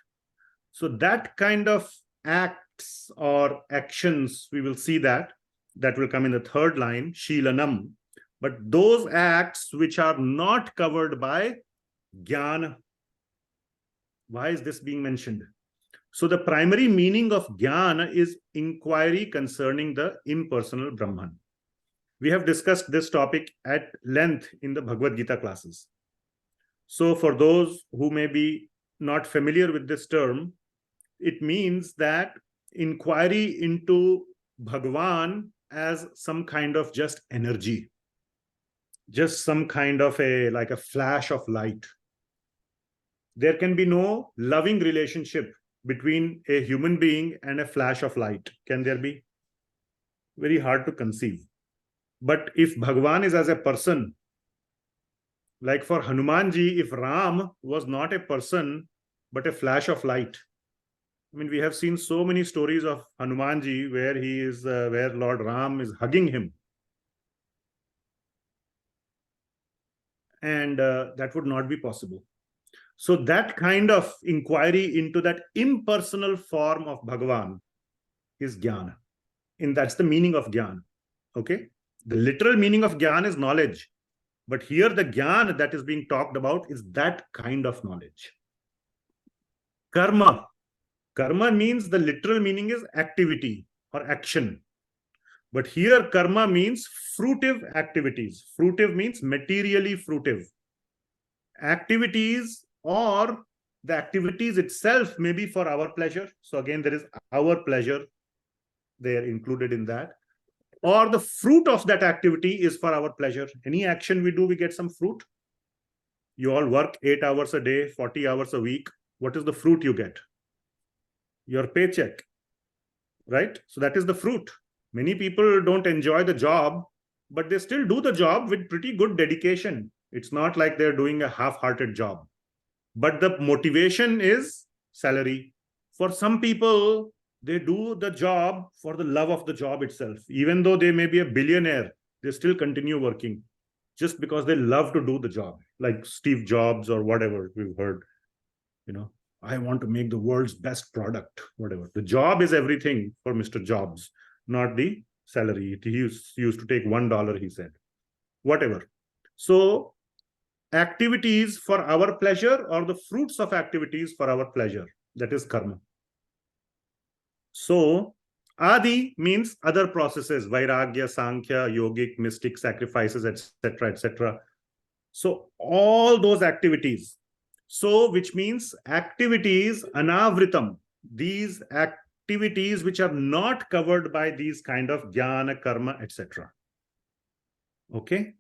So that kind of acts or actions, we will see that will come in the 3rd line, Shilanam. But those acts which are not covered by Jnana. Why is this being mentioned? So the primary meaning of Jnana is inquiry concerning the impersonal Brahman. We have discussed this topic at length in the Bhagavad Gita classes. So for those who may be not familiar with this term, it means that inquiry into Bhagavan as some kind of just energy, just some kind of like a flash of light. There can be no loving relationship between a human being and a flash of light. Can there be? Very hard to conceive. But if Bhagavan is as a person, like for Hanumanji, if Ram was not a person, but a flash of light. I mean, we have seen so many stories of Hanumanji where he is, where Lord Ram is hugging him. And that would not be possible. So that kind of inquiry into that impersonal form of Bhagavan is Jnana. And that's the meaning of Jnana. Okay. The literal meaning of Jnana is knowledge. But here the Jnana that is being talked about is that kind of knowledge. Karma. Karma means, the literal meaning is activity or action. But here karma means fruitive activities. Fruitive means materially fruitive. Activities, or the activities itself may be for our pleasure. So again, there is our pleasure there included in that. Or the fruit of that activity is for our pleasure. Any action we do, we get some fruit. You all work 8 hours a day, 40 hours a week. What is the fruit you get? Your paycheck, right? So that is the fruit. Many people don't enjoy the job, but they still do the job with pretty good dedication. It's not like they're doing a half-hearted job. But the motivation is salary. For some people, they do the job for the love of the job itself. Even though they may be a billionaire, they still continue working just because they love to do the job. Like Steve Jobs or whatever we've heard, I want to make the world's best product, whatever. The job is everything for Mr. Jobs, not the salary. He used to take $1, he said. Whatever. So activities for our pleasure, or the fruits of activities for our pleasure. that is karma. So, adi means other processes, vairagya, sankhya, yogic, mystic, sacrifices, etc., etc. So, all those activities. So, which means activities anavritam, these activities which are not covered by these kind of jnana, karma, etc. Okay?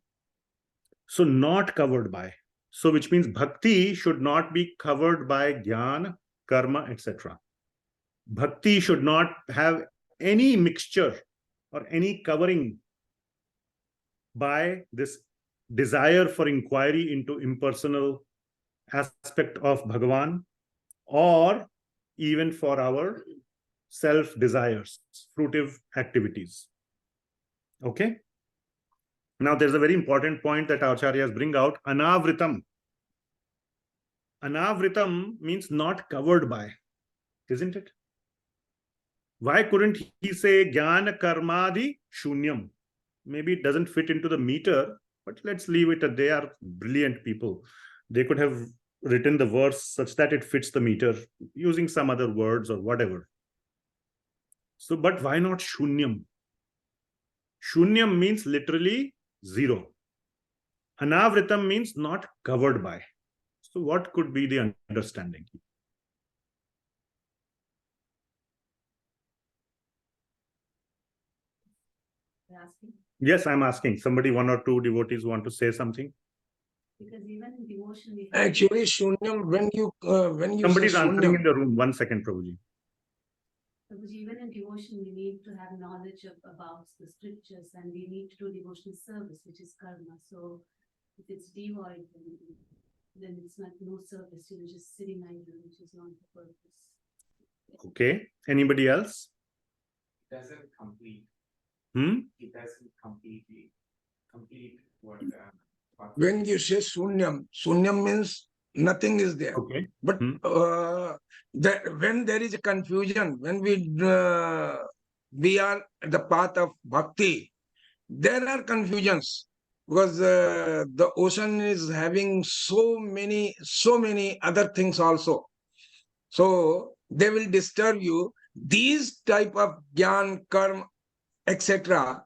So, not covered by. So, which means bhakti should not be covered by jnana, karma, etc. Bhakti should not have any mixture or any covering by this desire for inquiry into impersonal aspect of Bhagavan, or even for our self-desires, fruitive activities. Okay? Now, there's a very important point that Acharyas bring out, anavritam. Anavritam means not covered by, isn't it? Why couldn't he say jnana karmadi shunyam? Maybe it doesn't fit into the meter, but let's leave it. They are brilliant people. They could have written the verse such that it fits the meter using some other words or whatever. So, but why not shunyam? Shunyam means literally zero. Anavritam means not covered by. So, what could be the understanding? Yes, I'm asking. Somebody, one or two devotees want to say something? Because even in devotion, Actually, shunyam, when you Somebody's say answering shunyam, in the room. 1 second, Prabhuji. because even in devotion, we need to have knowledge about the scriptures, and we need to do devotional service, which is karma. So if it's devoid, then it's not no service. You're just sitting idle, which is not the purpose. Okay. Anybody else? Doesn't complete. It doesn't completely complete what. when you say shunyam, shunyam means nothing is there. Okay. But when there is a confusion, when we are at the path of bhakti, there are confusions, because the ocean is having so many other things also. So they will disturb you. These type of jnana, karma, etc.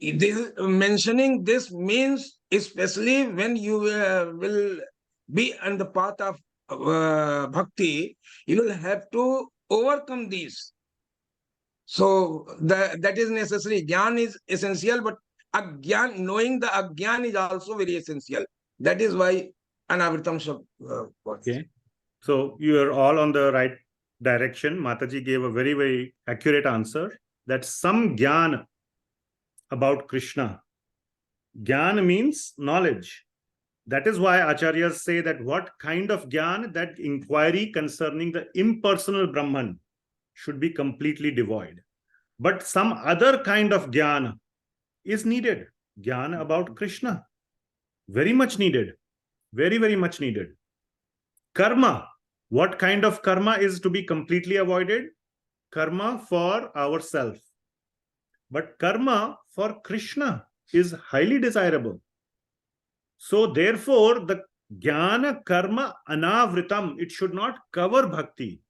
Mentioning this means, especially when you will be on the path of bhakti, you will have to overcome these. So that is necessary. Jnana is essential, but agyan, knowing the agyan is also very essential. That is why anavritam Okay. So you are all on the right direction. Mataji gave a very, very accurate answer that some jnana about Krishna. Jnana means knowledge. That is why acharyas say that what kind of jnana, that inquiry concerning the impersonal Brahman should be completely devoid. But some other kind of jnana is needed. Jnana about Krishna. Very much needed. Very, very much needed. Karma. What kind of karma is to be completely avoided? Karma for ourselves. But karma for Krishna is highly desirable. So therefore, the jnana karma anavritam, it should not cover bhakti,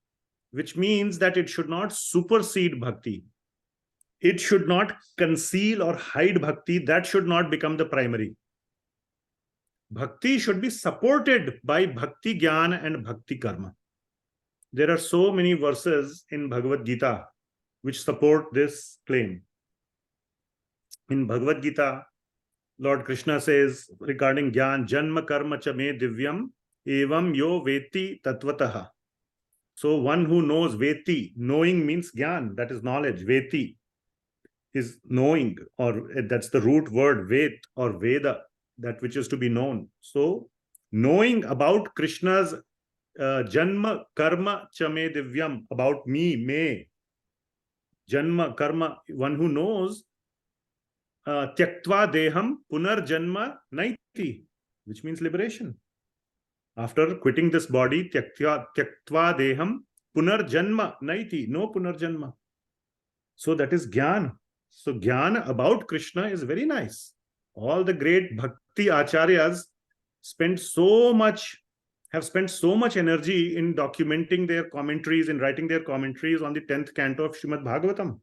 which means that it should not supersede bhakti. It should not conceal or hide bhakti. That should not become the primary. Bhakti should be supported by bhakti jnana and bhakti karma. There are so many verses in Bhagavad Gita which support this claim. In Bhagavad Gita, Lord Krishna says regarding Gyan, Janma Karma Cha Me Divyam Evam Yo Veti Tatvataha. So one who knows, Veti, knowing means Gyan, that is knowledge. Veti is knowing, or that's the root word, Vet or Veda, that which is to be known. So knowing about Krishna's Janma Karma Cha Me Divyam, about me, Janma Karma, one who knows, Tyaktva Deham Punarjanma Naiti, which means liberation. After quitting this body, Tyaktva Deham Punarjanma Naiti, no Punarjanma. So that is Jnana. So Jnana about Krishna is very nice. All the great Bhakti Acharyas spent so much have spent so much energy in documenting their commentaries, in writing their commentaries on the 10th canto of Srimad Bhagavatam.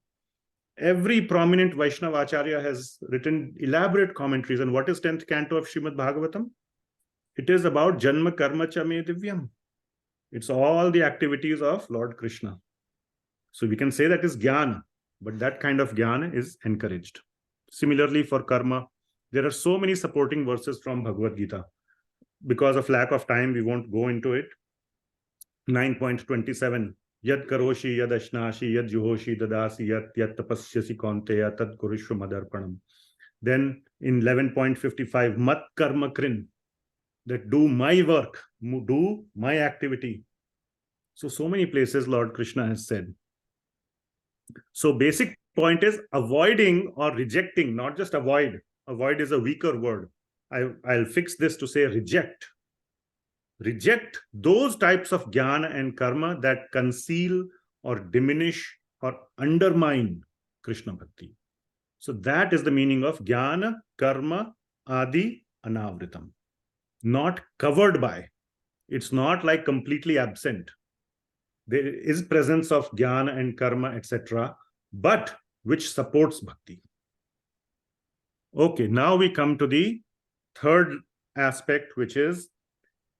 Every prominent Vaishnava Acharya has written elaborate commentaries. And what is 10th canto of Srimad Bhagavatam? It is about Janma Karma Cha Me Divyam. It's all the activities of Lord Krishna. So we can say that is jnana, but that kind of jnana is encouraged. Similarly, for karma, there are so many supporting verses from Bhagavad Gita. Because of lack of time, we won't go into it. 9.27. Yad karoshi, yad ashnashi, yad juhoshi, dadasi, yad tapasyasi kaunteya, tad kurushva madarpanam. Then in 11.55, mat karma krin, that do my work, do my activity. So many places Lord Krishna has said. So basic point is avoiding or rejecting, not just avoid. Avoid is a weaker word. I'll fix this to say reject. Reject those types of jnana and karma that conceal or diminish or undermine Krishna Bhakti. So that is the meaning of jnana, karma, adi, anavritam. Not covered by. It's not like completely absent. There is presence of jnana and karma, etc., but which supports bhakti. Okay, now we come to the third aspect, which is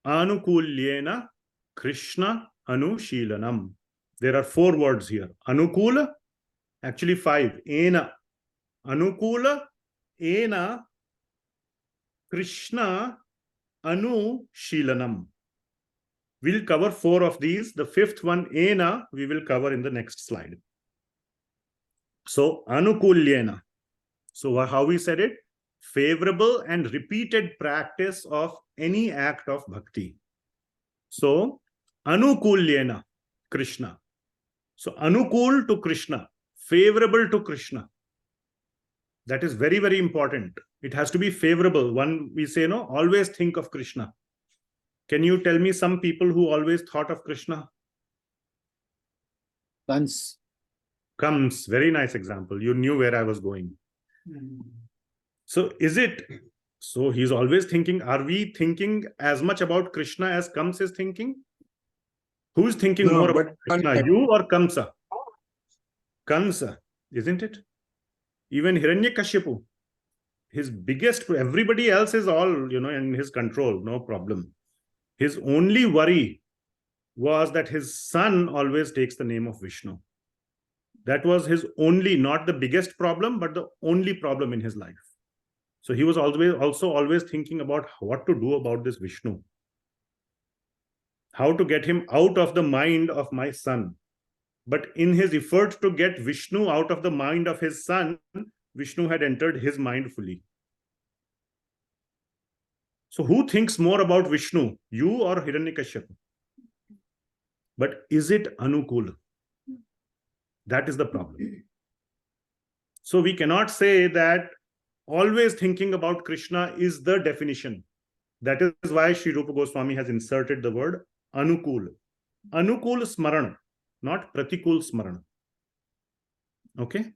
anukulyena Krishna anushilanam. There are 4 words here. Anukula, actually 5. Ena. Anukula, ena, Krishna anushilanam. We'll cover 4 of these. The 5th one, ena, we will cover in the next slide. So, anukulyena. So, how we said it? Favorable and repeated practice of any act of bhakti. So, anukulyena, Krishna. So, anukul to Krishna, favorable to Krishna. That is very, very important. It has to be favorable. One, we say, no, always think of Krishna. Can you tell me some people who always thought of Krishna? Comes, very nice example. You knew where I was going. So is it, so he's always thinking, are we thinking as much about Krishna as Kamsa is thinking? Who's thinking more about Krishna, you or Kamsa? Kamsa, isn't it? Even Hiranyakashipu, his biggest, everybody else is all, in his control, no problem. His only worry was that his son always takes the name of Vishnu. That was his only, not the biggest problem, but the only problem in his life. So he was always thinking about what to do about this Vishnu. How to get him out of the mind of my son. But in his effort to get Vishnu out of the mind of his son, Vishnu had entered his mind fully. So who thinks more about Vishnu, you or Hiranyakashipu? But is it anukul? That is the problem. So we cannot say that always thinking about Krishna is the definition. That is why Sri Rupa Goswami has inserted the word anukul. Anukul smarana, not pratikul smarana. Okay?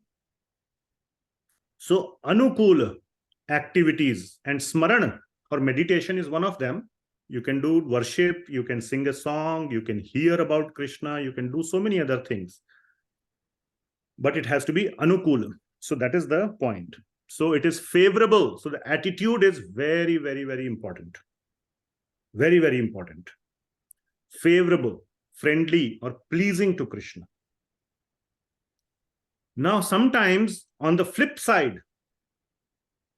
So anukul activities, and smarana or meditation is one of them. You can do worship, you can sing a song, you can hear about Krishna, you can do so many other things. But it has to be anukul. So that is the point. So it is favorable. So the attitude is very, very, very important. Very, very important. Favorable, friendly, or pleasing to Krishna. Now, sometimes on the flip side,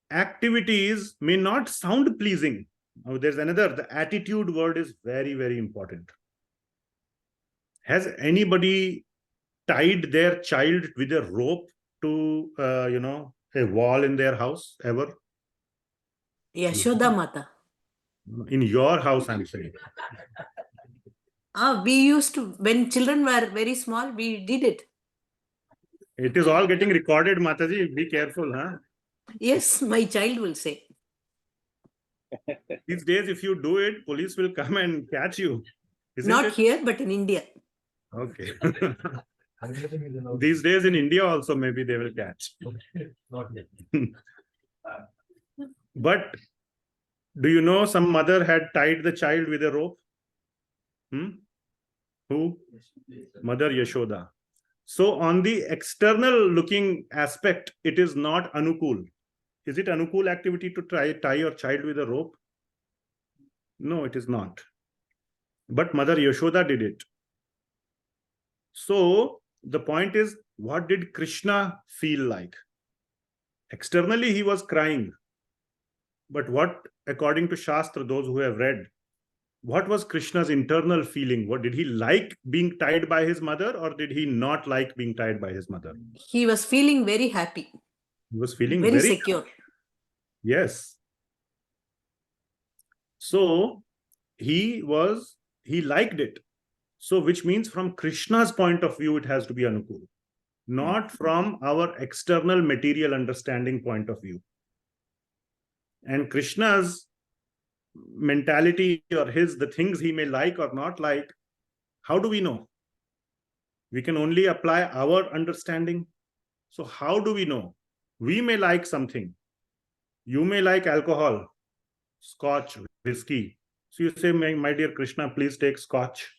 activities may not sound pleasing. Now, there's another, the attitude word is very, very important. Has anybody tied their child with a rope to, a wall in their house ever? Yashoda Mata. In your house, I'm saying. We used to, when children were very small, we did it. It is all getting recorded, Mataji. Be careful, huh? Yes, my child will say. These days, if you do it, police will come and catch you. Isn't Not it? here, but in India. Okay. These days in India also, maybe they will catch. Not yet. But do you know some mother had tied the child with a rope? Who? Mother Yashoda. So on the external looking aspect, it is not anukul. Is it anukul activity to tie your child with a rope? No, it is not. But Mother Yashoda did it. So the point is, what did Krishna feel like? Externally, he was crying. But what, according to Shastra, those who have read, what was Krishna's internal feeling? What did he like being tied by his mother, or did he not like being tied by his mother? He was feeling very happy. He was feeling very secure. Yes. So he liked it. So which means from Krishna's point of view, it has to be anukul, not from our external material understanding point of view. And Krishna's mentality, or the things he may like or not like, how do we know? We can only apply our understanding. So how do we know? We may like something. You may like alcohol, scotch, whiskey. So you say, my dear Krishna, please take scotch,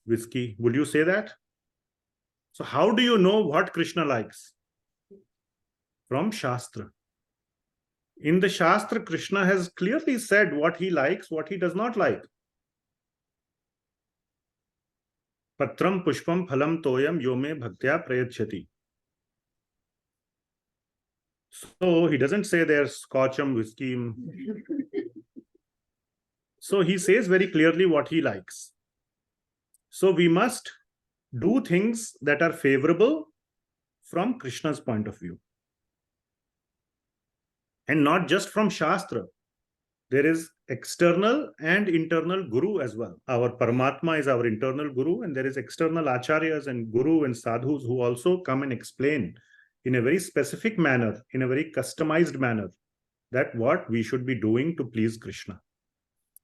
whiskey. Would you say that? So how do you know what Krishna likes? From Shastra. In the Shastra, Krishna has clearly said what he likes, what he does not like. Patram pushpam phalam toyam yome bhaktya prayachati. So he doesn't say there's scotchum, whiskey. So he says very clearly what he likes. So we must do things that are favorable from Krishna's point of view. And not just from Shastra. There is external and internal guru as well. Our Paramatma is our internal guru, and there is external acharyas and guru and sadhus who also come and explain in a very specific manner, in a very customized manner, that what we should be doing to please Krishna.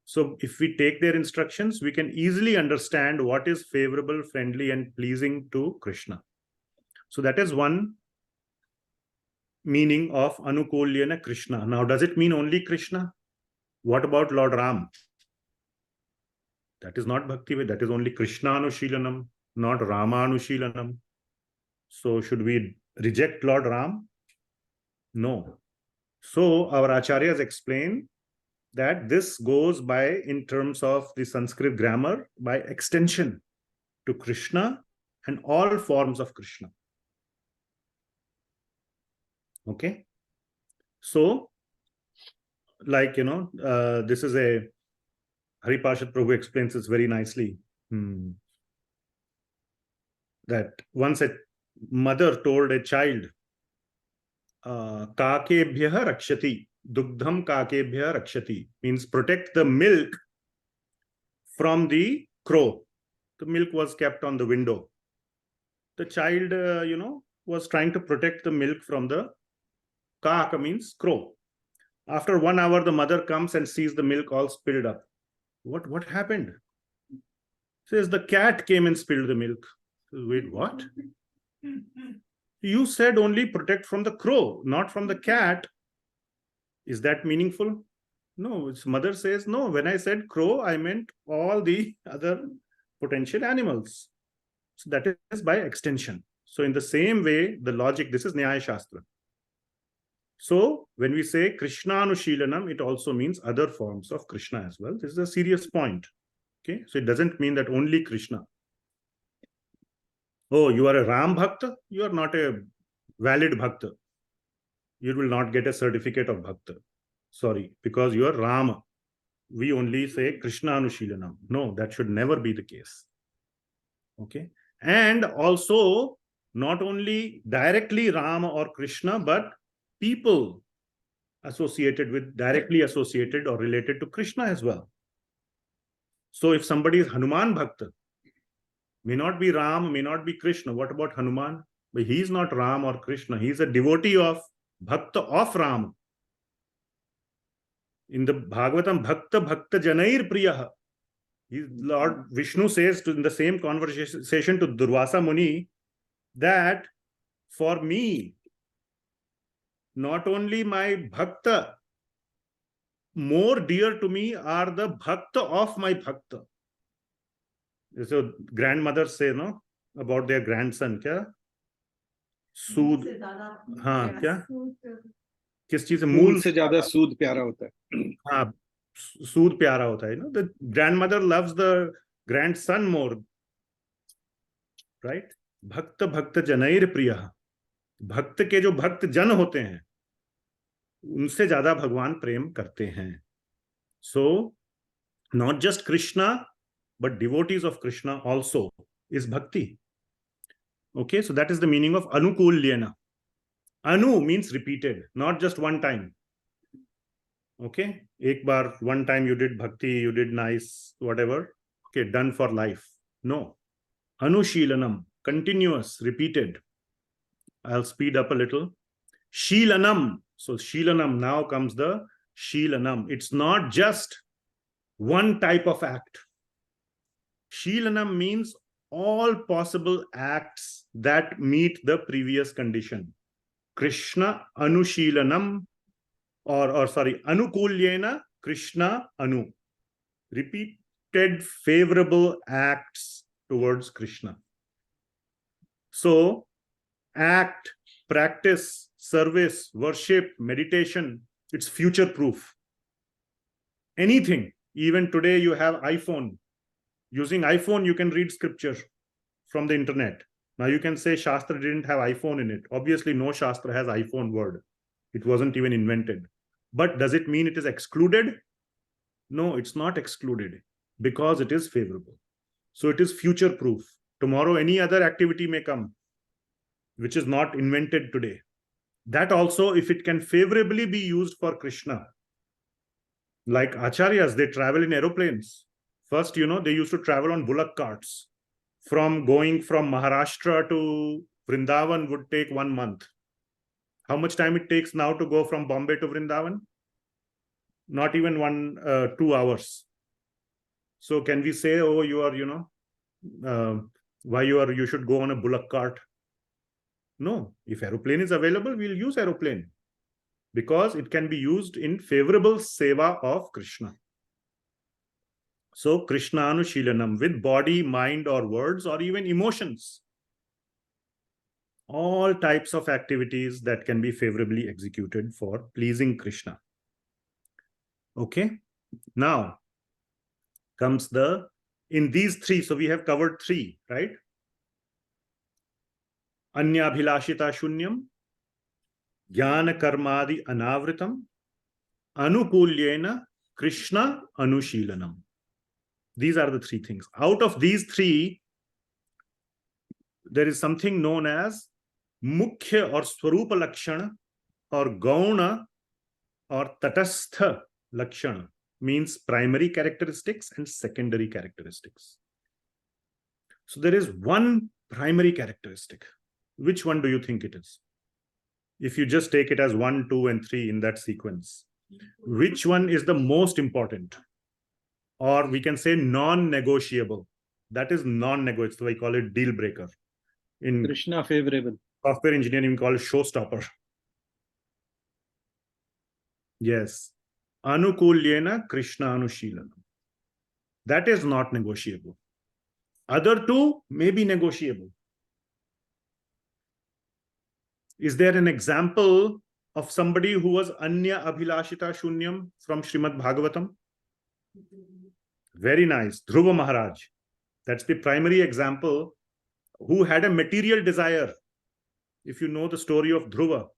So if we take their instructions, we can easily understand what is favorable, friendly, and pleasing to Krishna. So that is one meaning of Anukulyana Krishna. Now, does it mean only Krishna? What about Lord Ram? That is not Bhakti Ved. That is only Krishna Anushilanam, not Rama Anushilanam. So should we reject Lord Ram? No. So our acharyas explain that this goes by, in terms of the Sanskrit grammar, by extension to Krishna and all forms of Krishna. Okay. So, like, this is a Haripashad Prabhu explains this very nicely. That once a mother told a child, Kakebhyah rakshati, dugdham kakebhyah rakshati, means protect the milk from the crow. The milk was kept on the window. The child, was trying to protect the milk from the kaka, means crow. After 1 hour, the mother comes and sees the milk all spilled up. What happened? Says the cat came and spilled the milk. Says, wait, what? You said only protect from the crow, not from the cat. Is that meaningful? No, its mother says, no, when I said crow, I meant all the other potential animals. So that is by extension. So in the same way, the logic, this is Nyaya Shastra. So when we say Krishna Anushilanam, it also means other forms of Krishna as well. This is a serious point. Okay, so it doesn't mean that only Krishna. Oh, you are a Ram Bhakta? You are not a valid Bhakta. You will not get a certificate of Bhakta. Sorry, because you are Rama. We only say Krishna Anushilanam. No, that should never be the case. Okay. And also, not only directly Rama or Krishna, but people directly associated or related to Krishna as well. So if somebody is Hanuman Bhakta, may not be Ram, may not be Krishna. What about Hanuman? But he is not Ram or Krishna. He is a devotee of Bhakta of Ram. In the Bhagavatam, Bhakta Janair Priyaha. Lord Vishnu says in the same conversation to Durvasa Muni that for me, not only my Bhakta, more dear to me are the Bhakta of my Bhakta. So grandmothers say, no, about their grandson, क्या? सूद, हाँ, क्या? किस चीज से? मूल से ज्यादा सूद प्यारा होता है. हाँ, सूद प्यारा होता है. The grandmother loves the grandson more, right? भक्त भक्त जनैर प्रियः. भक्त के जो भक्त जन होते हैं उनसे ज्यादा भगवान प्रेम करते हैं. So not just Krishna but devotees of Krishna also is bhakti. Okay, so that is the meaning of anukulyena. Anu means repeated, not just one time. Okay, ek bar, one time you did bhakti, you did nice, whatever. Okay, done for life. No. Anushilanam, continuous, repeated. I'll speed up a little. Shilanam. So Shilanam, now comes the Shilanam. It's not just one type of act. Shilanam means all possible acts that meet the previous condition. Krishna Anushilanam, or sorry, Anukulyena Krishna Anu. Repeated favorable acts towards Krishna. So, act, practice, service, worship, meditation, it's future proof. Anything, even today you have iPhone. Using iPhone, you can read scripture from the internet. Now you can say Shastra didn't have iPhone in it. Obviously, no Shastra has iPhone word. It wasn't even invented. But does it mean it is excluded? No, it's not excluded because it is favorable. So it is future proof. Tomorrow, any other activity may come, which is not invented today. That also, if it can favorably be used for Krishna, like acharyas, they travel in aeroplanes. First, they used to travel on bullock carts. Going from Maharashtra to Vrindavan would take 1 month. How much time it takes now to go from Bombay to Vrindavan? Not even 2 hours. So can we say, oh, you are, you should go on a bullock cart? No, if aeroplane is available, we'll use aeroplane because it can be used in favorable seva of Krishna. So Krishna Anushilanam with body, mind, or words, or even emotions. All types of activities that can be favorably executed for pleasing Krishna. Okay, now comes in these three, so we have covered 3, right? Anyabhilashita shunyam, jnana karmadi anavritam, anukulyena Krishna anushilanam. These are the 3 things. Out of these 3, there is something known as mukhya or swarupa lakshana, or gauna or tatastha lakshana, means primary characteristics and secondary characteristics. So there is one primary characteristic. Which one do you think it is? If you just take it as 1, 2, and 3 in that sequence, which one is the most important? Or we can say non-negotiable. That is non-negotiable. So I call it deal breaker. In Krishna favorable. Software engineering, we call it showstopper. Yes. Anukulyena Krishna Anushilanam. That is not negotiable. Other 2 may be negotiable. Is there an example of somebody who was Anya Abhilashita Shunyam from Srimad Bhagavatam? Very nice. Dhruva Maharaj. That's the primary example who had a material desire. If you know the story of Dhruva,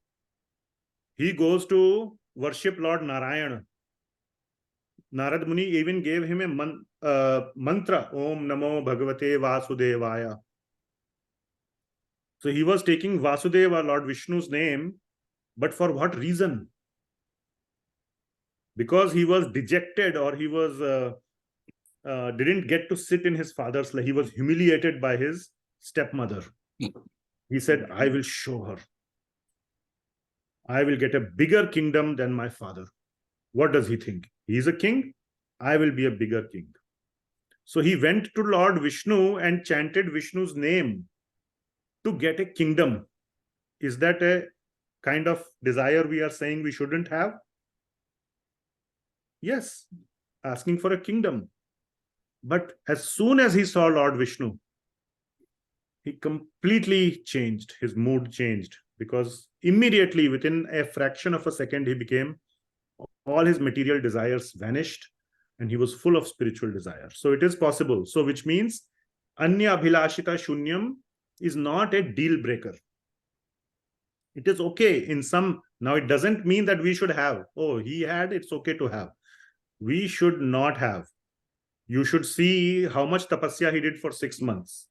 he goes to worship Lord Narayana. Narad Muni even gave him a mantra, Om Namo Bhagavate Vasudevaya. So he was taking Vasudeva, Lord Vishnu's name, but for what reason? Because he was dejected, or he was didn't get to sit in his father's lap. He was humiliated by his stepmother. He said, I will show her. I will get a bigger kingdom than my father. What does he think? He is a king. I will be a bigger king. So he went to Lord Vishnu and chanted Vishnu's name to get a kingdom. Is that a kind of desire we are saying we shouldn't have? Yes, asking for a kingdom. But as soon as he saw Lord Vishnu, he completely changed, his mood changed, because immediately within a fraction of a second, he became, all his material desires vanished and he was full of spiritual desire. So it is possible. So which means Anya Abhilashita Shunyam is not a deal breaker. It is okay in some, now it doesn't mean that we should have, oh, he had, it's okay to have. We should not have. You should see how much tapasya he did for 6 months.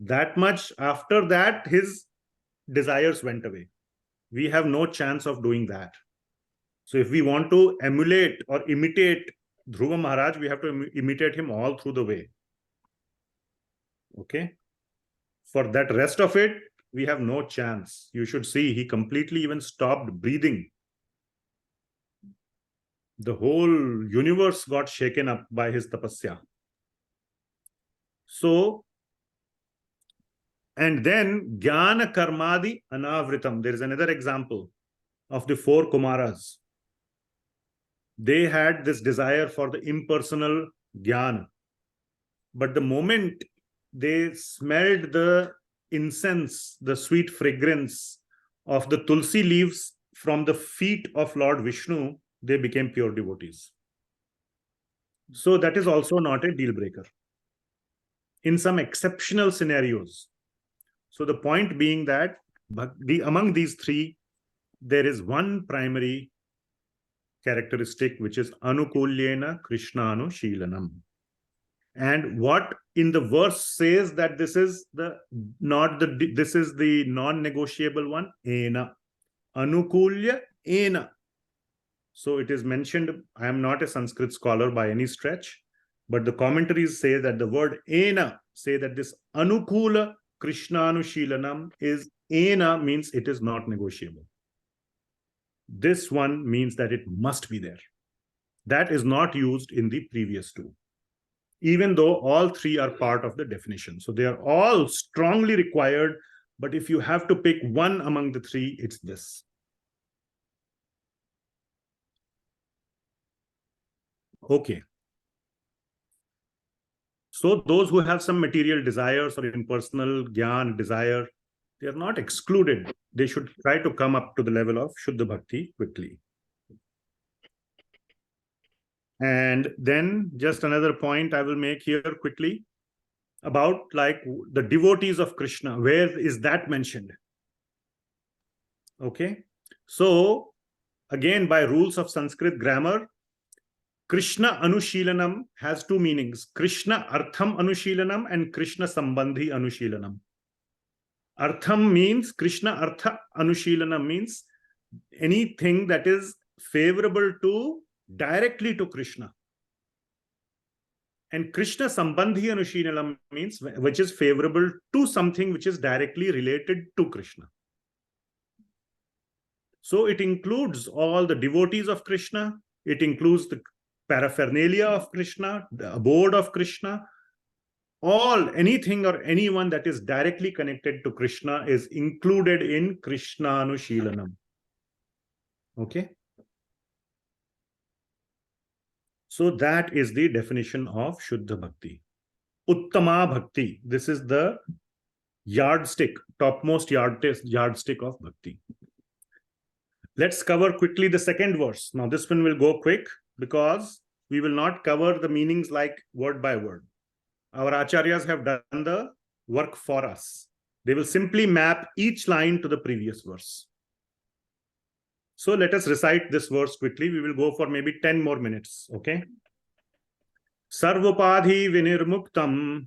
That much, after that, his desires went away. We have no chance of doing that. So if we want to emulate or imitate Dhruva Maharaj, we have to imitate him all through the way. Okay? For that rest of it, we have no chance. You should see, he completely even stopped breathing. The whole universe got shaken up by his tapasya. So, and then Jnana Karmadi Anavritam. There is another example of the 4 Kumaras. They had this desire for the impersonal Jnana. But the moment they smelled the incense, the sweet fragrance of the tulsi leaves from the feet of Lord Vishnu, they became pure devotees. So that is also not a deal breaker. In some exceptional scenarios. So the point being that among these 3, there is one primary characteristic, which is Anukulyena Krishnanu Shilanam. And what in the verse says that this is the non-negotiable one, Ena. Anukulya Ena. So it is mentioned, I am not a Sanskrit scholar by any stretch, but the commentaries say that the word Ena, say that this Anukula Krishnanu Shilanam is Ena, means it is not negotiable. This one means that it must be there. That is not used in the previous 2, even though all 3 are part of the definition. So they are all strongly required, but if you have to pick one among the 3, it's this. Okay. So those who have some material desires or impersonal Gyan desire, they are not excluded. They should try to come up to the level of Shuddha Bhakti quickly. And then just another point I will make here quickly about like the devotees of Krishna. Where is that mentioned? Okay. So again, by rules of Sanskrit grammar, Krishna Anushilanam has 2 meanings. Krishna Artham Anushilanam and Krishna Sambandhi Anushilanam. Artham means, Krishna Artha Anushilanam means anything that is favorable to, directly to Krishna. And Krishna Sambandhi Anushilanam means which is favorable to something which is directly related to Krishna. So it includes all the devotees of Krishna. It includes the paraphernalia of Krishna, the abode of Krishna. Anything or anyone that is directly connected to Krishna is included in Krishna Anushilanam. Okay. So that is the definition of Shuddha Bhakti. Uttama Bhakti. This is the yardstick, topmost yardstick of Bhakti. Let's cover quickly the second verse. Now this one will go quick because we will not cover the meanings like word by word. Our acharyas have done the work for us. They will simply map each line to the previous verse. So let us recite this verse quickly. We will go for maybe 10 more minutes. Okay. Sarvopadhi vinirmuktam.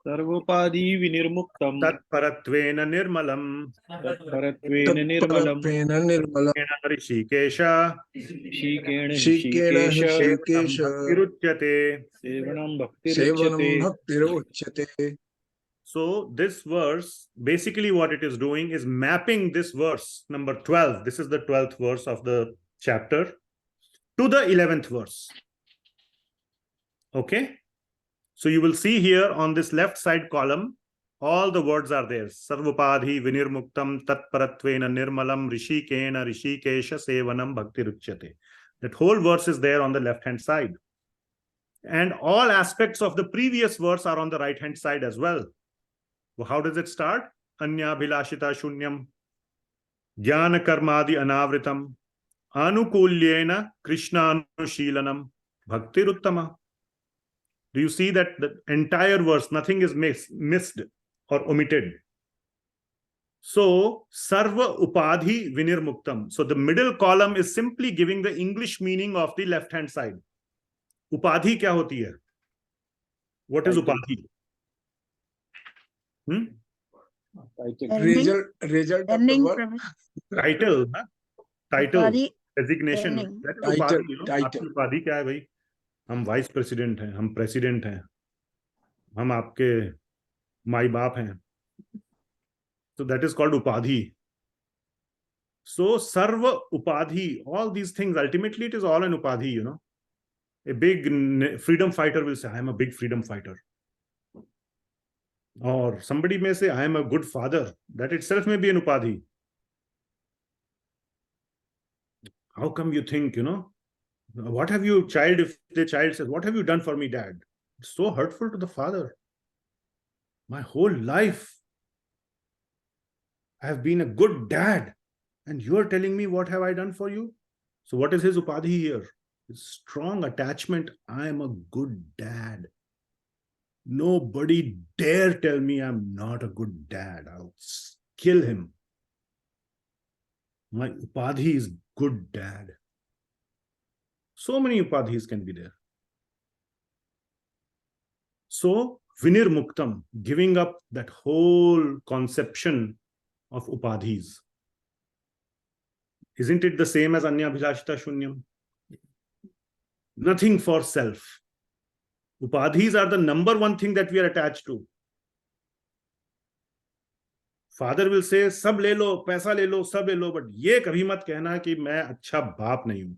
Sarvopadi vinirmuktam. Tatparatvena nirmalam. Tatparatvena nirmalam. Hrsikesha. Hrsikena Hrsikesha. Bhaktiruchyate. Sevanam Bhaktiruchyate. So this verse, basically what it is doing is mapping this verse, number 12. This is the 12th verse of the chapter, to the 11th verse. Okay. So you will see here on this left side column, all the words are there. Sarvopadhi vinirmuktam tatparatvena nirmalam Hrsikena Hrsikesa sevanam bhaktiruchyate. That whole verse is there on the left hand side. And all aspects of the previous verse are on the right-hand side as well. Well, how does it start? Anya bhilashita shunyam, jnana karmadi anavritam, anukulyena krishna anushilanam, bhakti uttama. Do you see that the entire verse, nothing is missed or omitted? So, sarva upadhi vinirmuktam. So, the middle column is simply giving the English meaning of the left-hand side. Upadhi kya hoti hai? What is upadhi? Result of the work. Title, huh? Title, Upadhi, designation. earning. That is Title, upadhi, you know? title. आपकी उपाधि क्या है भाई? हम vice president हैं, हम president हैं, हम आपके माई बाप हैं. So that is called upadhi. So sarva upadhi, all these things, ultimately it is all an upadhi, you know. A big freedom fighter will say, I am a big freedom fighter. Or somebody may say, I am a good father. That itself may be an upadhi. How come you think, you know, what have you, child, if the child says, what have you done for me, dad? It's so hurtful to the father. My whole life, I have been a good dad. And you are telling me, what have I done for you? So what is his upadhi here? It's strong attachment. I am a good dad. Nobody dare tell me I'm not a good dad. I'll kill him. My upadhi is good dad. So many upadhis can be there. So, vinirmuktam, giving up that whole conception of upadhis. Isn't it the same as anya bhilashita shunyam? Nothing for self. Upadhis are the number one thing that we are attached to. Father will say, sab le lo, paisa le lo, sab le lo, but ye kabhi mat kehna ki main acha baap nahi hu.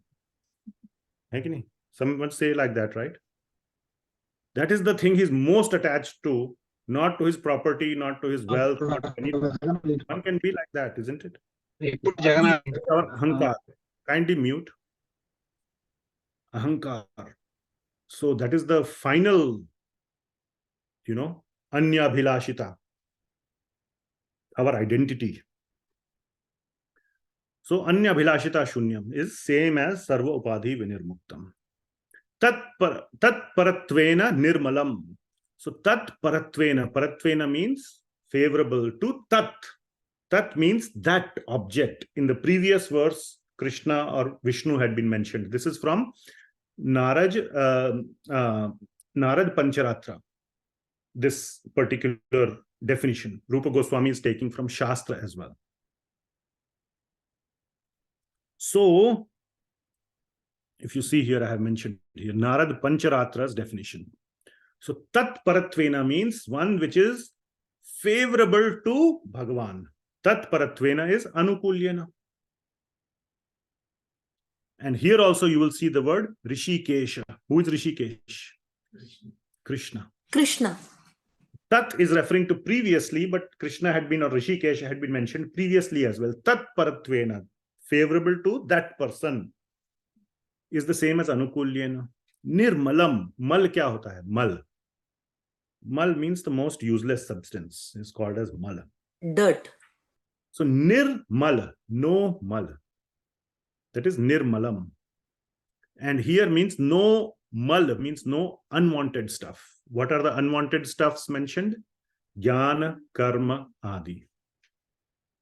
Hai ki nahi? Someone say like that, right? That is the thing he's most attached to, not to his property, not to his wealth, not to anything. One can be like that, isn't it? Ahankar. Kindly mute. Ahankar. So that is the final, you know, anya bhilashita, our identity. So anya bhilashita shunyam is same as sarva upadhi vinirmuktam. Tat paratvena nirmalam. So tat paratvena means favorable to tat. Tat means that object. In the previous verse, Krishna or Vishnu had been mentioned. This is from Narad Pancharatra. This particular definition, Rupa Goswami is taking from Shastra as well. So, if you see here, I have mentioned here Narad Pancharatra's definition. So, Tat Paratvena means one which is favorable to Bhagavan. Tat Paratvena is Anukulyena. And here also you will see the word Hrsikesha. Who is Hrshikesh? Krishna. Krishna. Tat is referring to previously, but Krishna had been, or Hrshikesha had been mentioned previously as well. Tat Paratvena, favorable to that person, is the same as Anukulyena. Nirmalam. Mal kya hota hai? Mal. Mal means the most useless substance. It's called as mal. Dirt. So nirmal, no mal. That is nirmalam. And here means no mal, means no unwanted stuff. What are the unwanted stuffs mentioned? Jnana, karma, adi.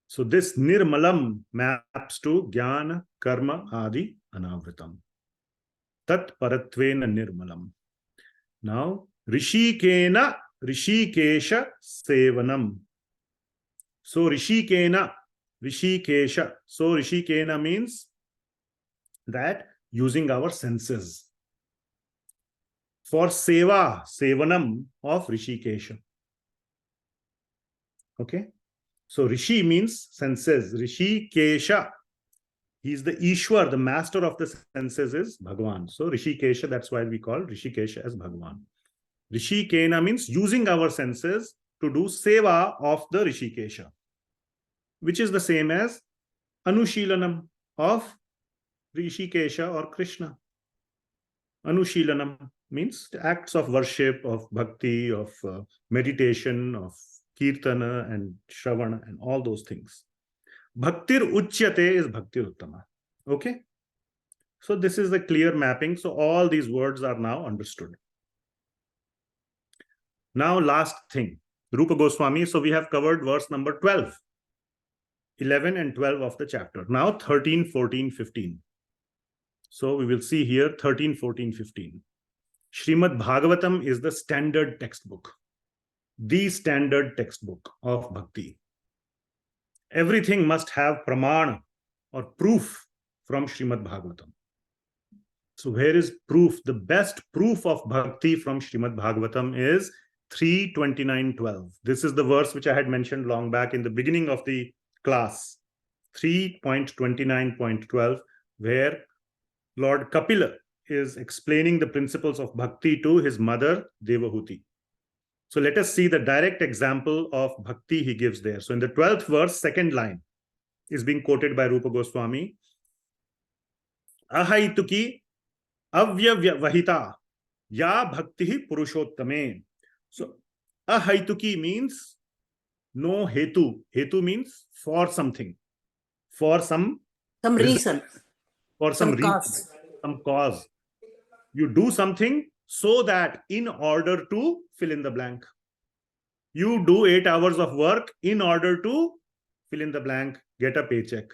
So this nirmalam maps to jnana, karma, adi, anavritam. Tat paratvena nirmalam. Now, Hrsikena Hrsikesha sevanam. So Hrsikena, Hrsikesha. So Hrsikena means that using our senses for seva, sevanam of Hrsikesha. Okay. So Rishi means senses. Hrsikesha. He is the Ishwar, the master of the senses is Bhagavan. So Hrsikesha, that's why we call Hrsikesha as Bhagavan. Hrsikena means using our senses to do seva of the Hrsikesha, which is the same as Anushilanam of Hrsikesha or Krishna. Anushilanam, means acts of worship, of bhakti, of meditation, of kirtana and shravana and all those things. Bhaktir uchyate is bhaktir uttama. Okay. So this is the clear mapping. So all these words are now understood. Now last thing, Rupa Goswami. So we have covered verse number 12, 11 and 12 of the chapter. Now 13, 14, 15. So we will see here 13, 14, 15. Srimad Bhagavatam is the standard textbook, the standard textbook of bhakti. Everything must have pramana or proof from Srimad Bhagavatam. So where is proof? The best proof of bhakti from Srimad Bhagavatam is 3:29:12. This is the verse which I had mentioned long back in the beginning of the class. 3.29.12, where Lord Kapila is explaining the principles of bhakti to his mother Devahuti. So let us see the direct example of bhakti he gives there. So in the 12th verse, second line is being quoted by Rupa Goswami. Ahaituki avyavahita ya bhakti purushottame. So ahaituki means no hetu. Hetu means for something, for some reason, for some reason, cause. some cause. You do something so that, in order to fill in the blank. You do 8 hours of work in order to fill in the blank, get a paycheck.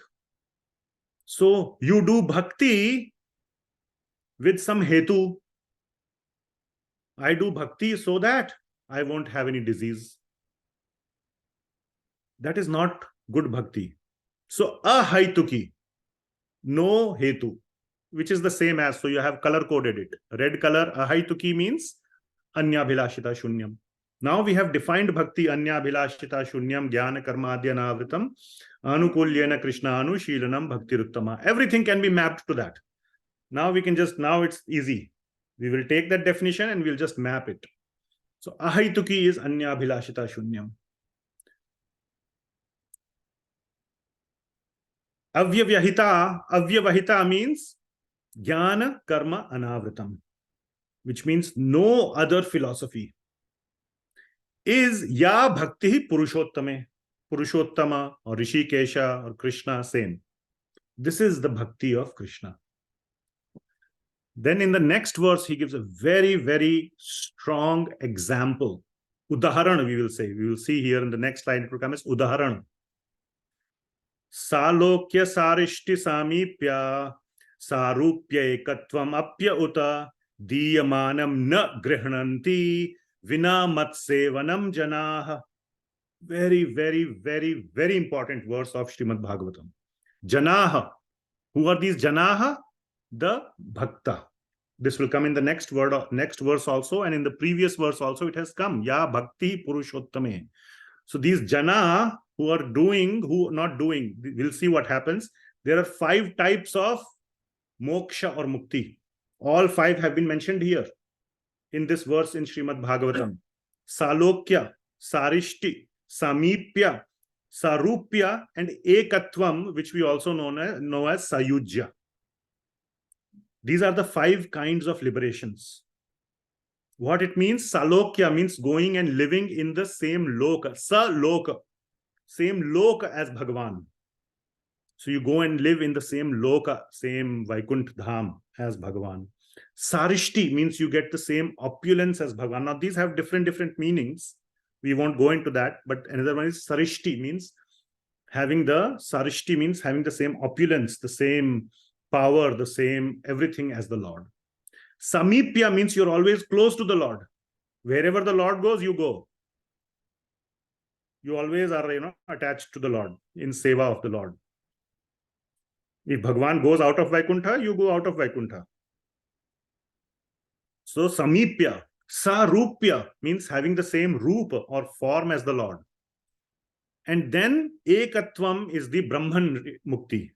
So you do bhakti with some hetu. I do bhakti so that I won't have any disease. That is not good bhakti. So ahaituki, no hetu, which is the same as, so you have color coded it. Red color, ahaituki means anyabhilashita shunyam. Now we have defined bhakti, anyabhilashita shunyam jnana karmadhyanavritam anukulyena krishna anushilanam bhaktiruttama. Everything can be mapped to that. Now we can just, now it's easy. We will take that definition and we'll just map it. So ahaituki is anyabhilashita shunyam. Avyavahita means jnana karma anavritam, which means no other philosophy. Is ya bhakti purushottame, Purushottama or Hrsikesha or Krishna, same. This is the bhakti of Krishna. Then in the next verse, he gives a very, very strong example. Udaharana, we will say. We will see here in the next line, it will come as Udaharana. Salokya sarishti samipya sarupya ekatvam apya uta diyamanam na grihnanti vina matsevanam janaha. Very, very, very, very important verse of Srimad Bhagavatam. Janaha. Who are these Janaha? The Bhakta. This will come in the next verse also, and in the previous verse also it has come. Ya Bhakti Purushottame. So these Jana who are doing, who not doing, we'll see what happens. There are 5 types of moksha or mukti. All 5 have been mentioned here in this verse in Srimad Bhagavatam. Salokya, Sarishti, Samipya, Sarupya, and Ekatvam, which we also know as Sayujya. These are the 5 kinds of liberations. What it means, Salokya means going and living in the same loka, Saloka, same loka as Bhagavan. So you go and live in the same loka, same Vaikuntha Dham as Bhagavan. Sarishti means you get the same opulence as Bhagavan. Now these have different meanings. We won't go into that, but another one is Sarishti means having the same opulence, the same power, the same everything as the Lord. Samipya means you're always close to the Lord. Wherever the Lord goes, you go. You always are, attached to the Lord, in seva of the Lord. If Bhagavan goes out of Vaikuntha, you go out of Vaikuntha. So Samipya, Sarupya means having the same rupa or form as the Lord. And then Ekatvam is the Brahman mukti,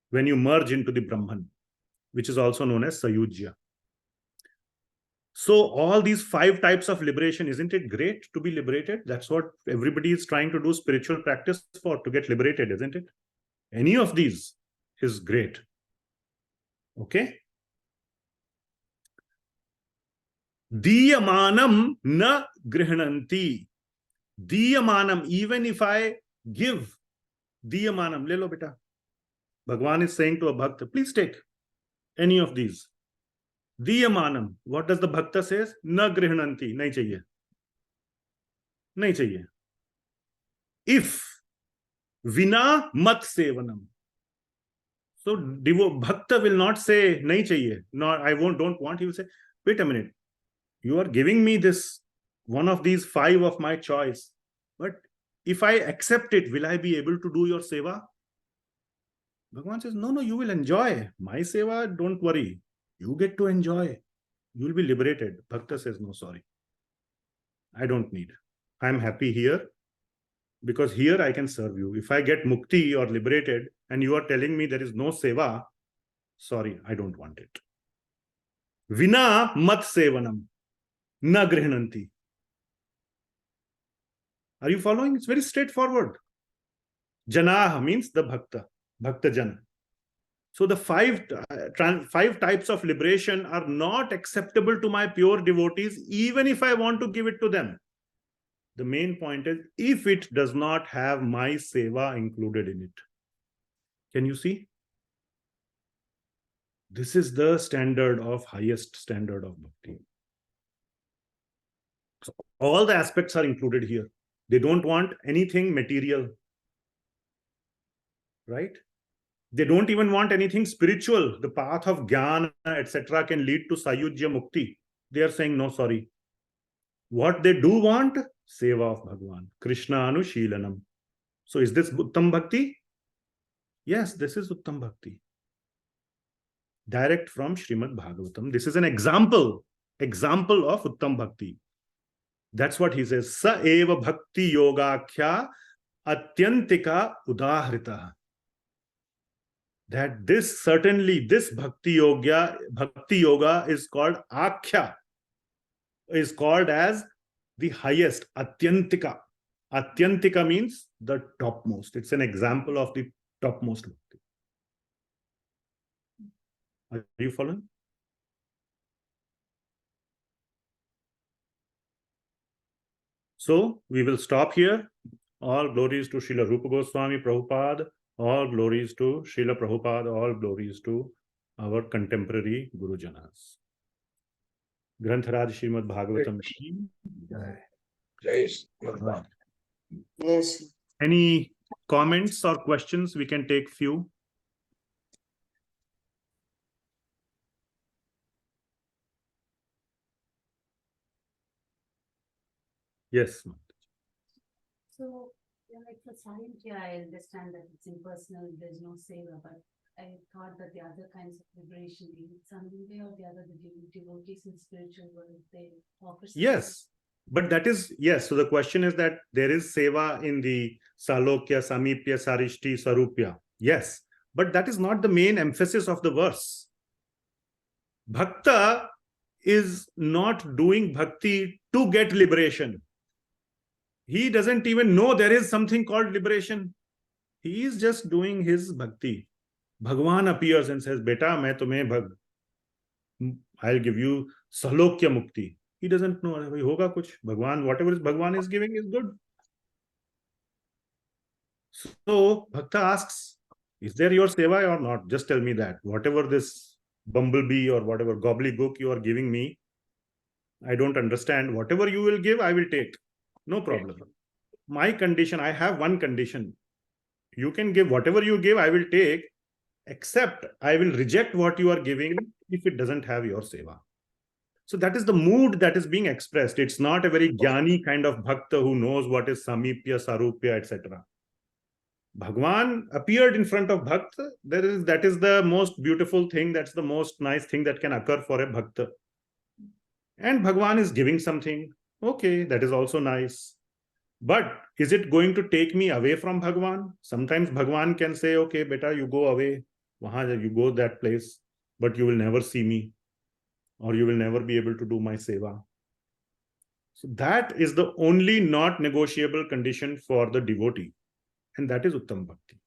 when you merge into the Brahman, which is also known as Sayujya. So all these 5 types of liberation, isn't it great to be liberated? That's what everybody is trying to do spiritual practice for, to get liberated, isn't it? Any of these is great. Okay? Diyamanam na grihnanti. Diyamanam, even if I give, diyamanam, le lo beta. Bhagwan is saying to a bhakta, please take any of these. Diyamanam, what does the bhakta says? Na grihnanti, nahi chahiye. Nahi chahiye. If vina mat sevanam. So bhakta will not say nahi chahiye. No, I don't want. He will say, wait a minute. You are giving me this one of these 5 of my choice. But if I accept it, will I be able to do your seva? Bhagavan says, no, you will enjoy. My seva, don't worry. You get to enjoy. You will be liberated. Bhakta says, no, sorry. I don't need. I am happy here because here I can serve you. If I get mukti or liberated and you are telling me there is no seva, sorry, I don't want it. Vina mat sevanam. Na grihnanti. Are you following? It's very straightforward. Janaha means the bhakta, bhakta jana. So the 5 types of liberation are not acceptable to my pure devotees, even if I want to give it to them. The main point is, if it does not have my seva included in it. Can you see? This is the standard of highest standard of bhakti. So all the aspects are included here. They don't want anything material, right? They don't even want anything spiritual. The path of Jnana, etc. can lead to sayujya mukti. They are saying, no, sorry. What they do want? Seva of Bhagavan. Krishna Anushilanam. So is this Uttama Bhakti? Yes, this is Uttama Bhakti. Direct from Srimad Bhagavatam. This is an example of Uttama Bhakti. That's what he says. Sa eva bhakti yogakhya atyantika udahrita. That this bhakti yoga is called akhya, is called as the highest, atyantika. Atyantika means the topmost. It's an example of the topmost bhakti. Are you following? So we will stop here. All glories to Srila Rupa Goswami Prabhupada. All glories to Srila Prabhupada. All glories to our contemporary Guru Janas. Grantharaj Srimad Bhagavatam. Yes. Any comments or questions? We can take few. Yes. So, like for Sarintya, I understand that it's impersonal, there's no seva, but I thought that the other kinds of liberation, some way or the other, the devotees in spiritual world, they offer. Yes, but that is, yes. So the question is that there is seva in the Salokya, Samipya, Sarishti, Sarupya. Yes, but that is not the main emphasis of the verse. Bhakta is not doing bhakti to get liberation. He doesn't even know there is something called liberation. He is just doing his bhakti. Bhagwan appears and says, Beta, main tumhe I'll give you Salokya Mukti. He doesn't know. Hoga kuch. Bhagwan, whatever Bhagwan is giving is good. So Bhakta asks, is there your seva or not? Just tell me that. Whatever this bumblebee or whatever gobbledygook you are giving me, I don't understand. Whatever you will give, I will take. No problem. My condition, I have one condition. You can give whatever you give, I will take, except I will reject what you are giving if it doesn't have your seva. So that is the mood that is being expressed. It's not a very jnani kind of bhakta who knows what is samipya, sarupya, etc. Bhagwan appeared in front of bhakta. That is the most beautiful thing. That's the most nice thing that can occur for a bhakta. And Bhagwan is giving something. Okay, that is also nice. But is it going to take me away from Bhagwan? Sometimes Bhagwan can say, okay, beta, you go away. You go that place, but you will never see me. Or you will never be able to do my seva. So that is the only not negotiable condition for the devotee. And that is Uttama Bhakti.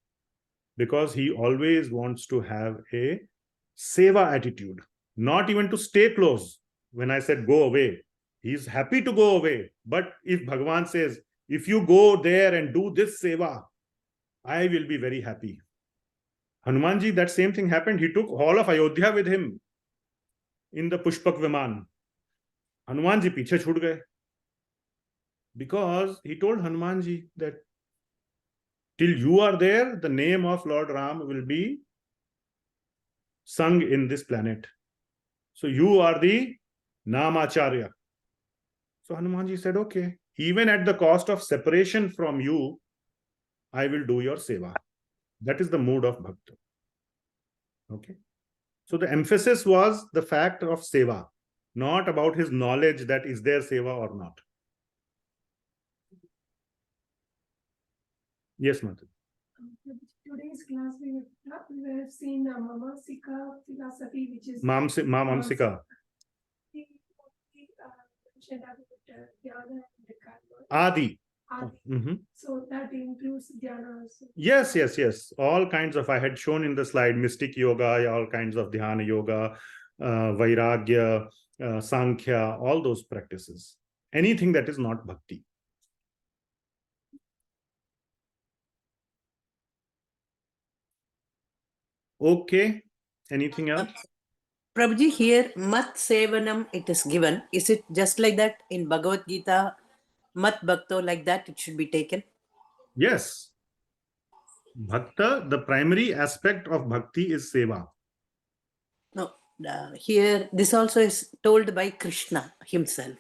Because he always wants to have a seva attitude. Not even to stay close. when I said go away, he's happy to go away. But if Bhagavan says, if you go there and do this seva, I will be very happy. Hanumanji, that same thing happened. He took all of Ayodhya with him in the Pushpak Viman. Hanumanji piche chhut gaye. Because he told Hanumanji that till you are there, the name of Lord Ram will be sung in this planet. So you are the Namacharya. So Hanumanji said, okay, even at the cost of separation from you, I will do your seva. That is the mood of Bhakta. Okay. So the emphasis was the fact of seva, not about his knowledge that is there seva or not. Yes, Mata. Today's class we have seen Mamamsika philosophy, which is Mamamsika. Adi. So that includes Jnana also. Yes. All kinds of, I had shown in the slide, mystic yoga, all kinds of dhyana yoga, vairagya, sankhya, all those practices. Anything that is not bhakti. Okay. Anything else? Prabhuji, here mat sevanam it is given. Is it just like that in Bhagavad Gita? Mat bhakto, like that it should be taken? Yes. Bhakta, the primary aspect of bhakti is seva. No, here this also is told by Krishna himself.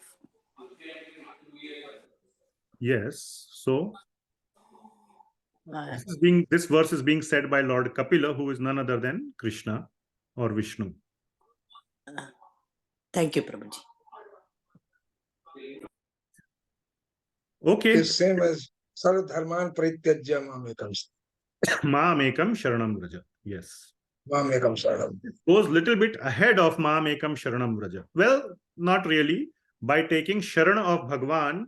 Yes. So this verse is being said by Lord Kapila, who is none other than Krishna or Vishnu. Thank you, Prabhuji. Okay. It's same as Sarva Dharman Parityajya Mamekam. Mamekam Sharanam Vraja. Yes. Mamekam Sharanam. Goes little bit ahead of Mamekam Sharanam Vraja. Well, not really. By taking Sharana of Bhagavan,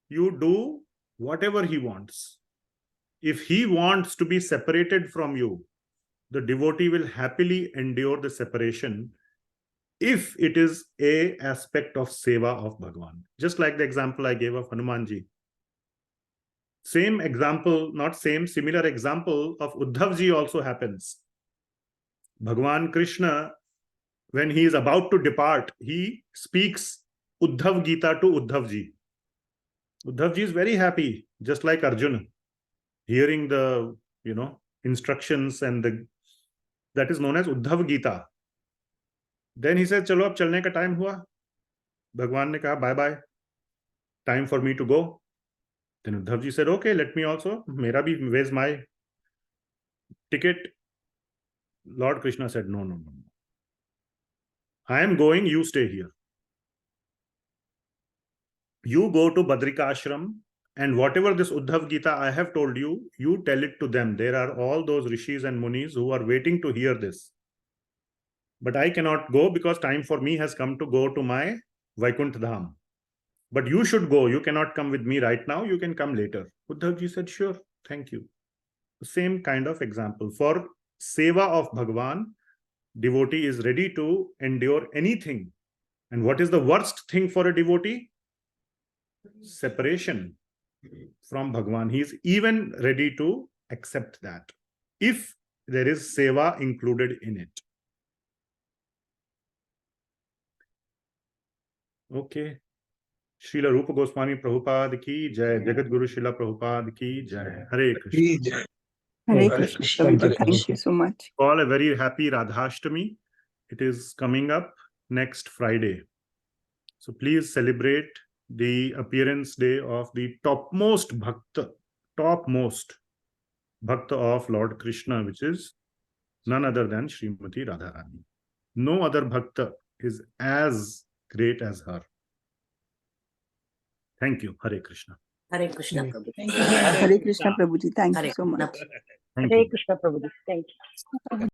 you do whatever he wants. If he wants to be separated from you, the devotee will happily endure the separation if it is a aspect of seva of Bhagavan. Just like the example I gave of Hanumanji. Same example, not same, similar example of Uddhavji also happens. Bhagavan Krishna, when he is about to depart, he speaks Uddhav Gita to Uddhavji. Uddhavji is very happy, just like Arjuna, hearing the, instructions and that is known as Uddhav Gita. Then he said, chalo, ab chalne ka time hua. Bhagwan ne kaha, bye bye. Time for me to go. Then Uddhavji said, okay, let me also. Mera bhi, where's my ticket? Lord Krishna said, no. I am going, you stay here. You go to Badrika Ashram, and whatever this Uddhav Gita I have told you, you tell it to them. There are all those rishis and munis who are waiting to hear this. But I cannot go because time for me has come to go to my Vaikuntha Dham. But you should go. You cannot come with me right now. You can come later. Uddhavji said, sure, thank you. The same kind of example. For seva of Bhagavan, devotee is ready to endure anything. And what is the worst thing for a devotee? Separation from Bhagavan. He is even ready to accept that, if there is seva included in it. Okay. Srila Rupa Goswami Prabhupada ki jai. Jagat Guru Srila Prabhupada ki jai. Hare Krishna. Hare Krishna. Thank you so much. All a very happy Radhashtami. It is coming up next Friday. So please celebrate the appearance day of the topmost Bhakta of Lord Krishna, which is none other than Srimati Radharani. No other Bhakta is as great as her. Thank you. Hare Krishna. Hare Krishna, Prabhuji. Hare Krishna, Prabhuji. Thank you so much. Thank Hare you. Krishna Prabhuji. Thank you.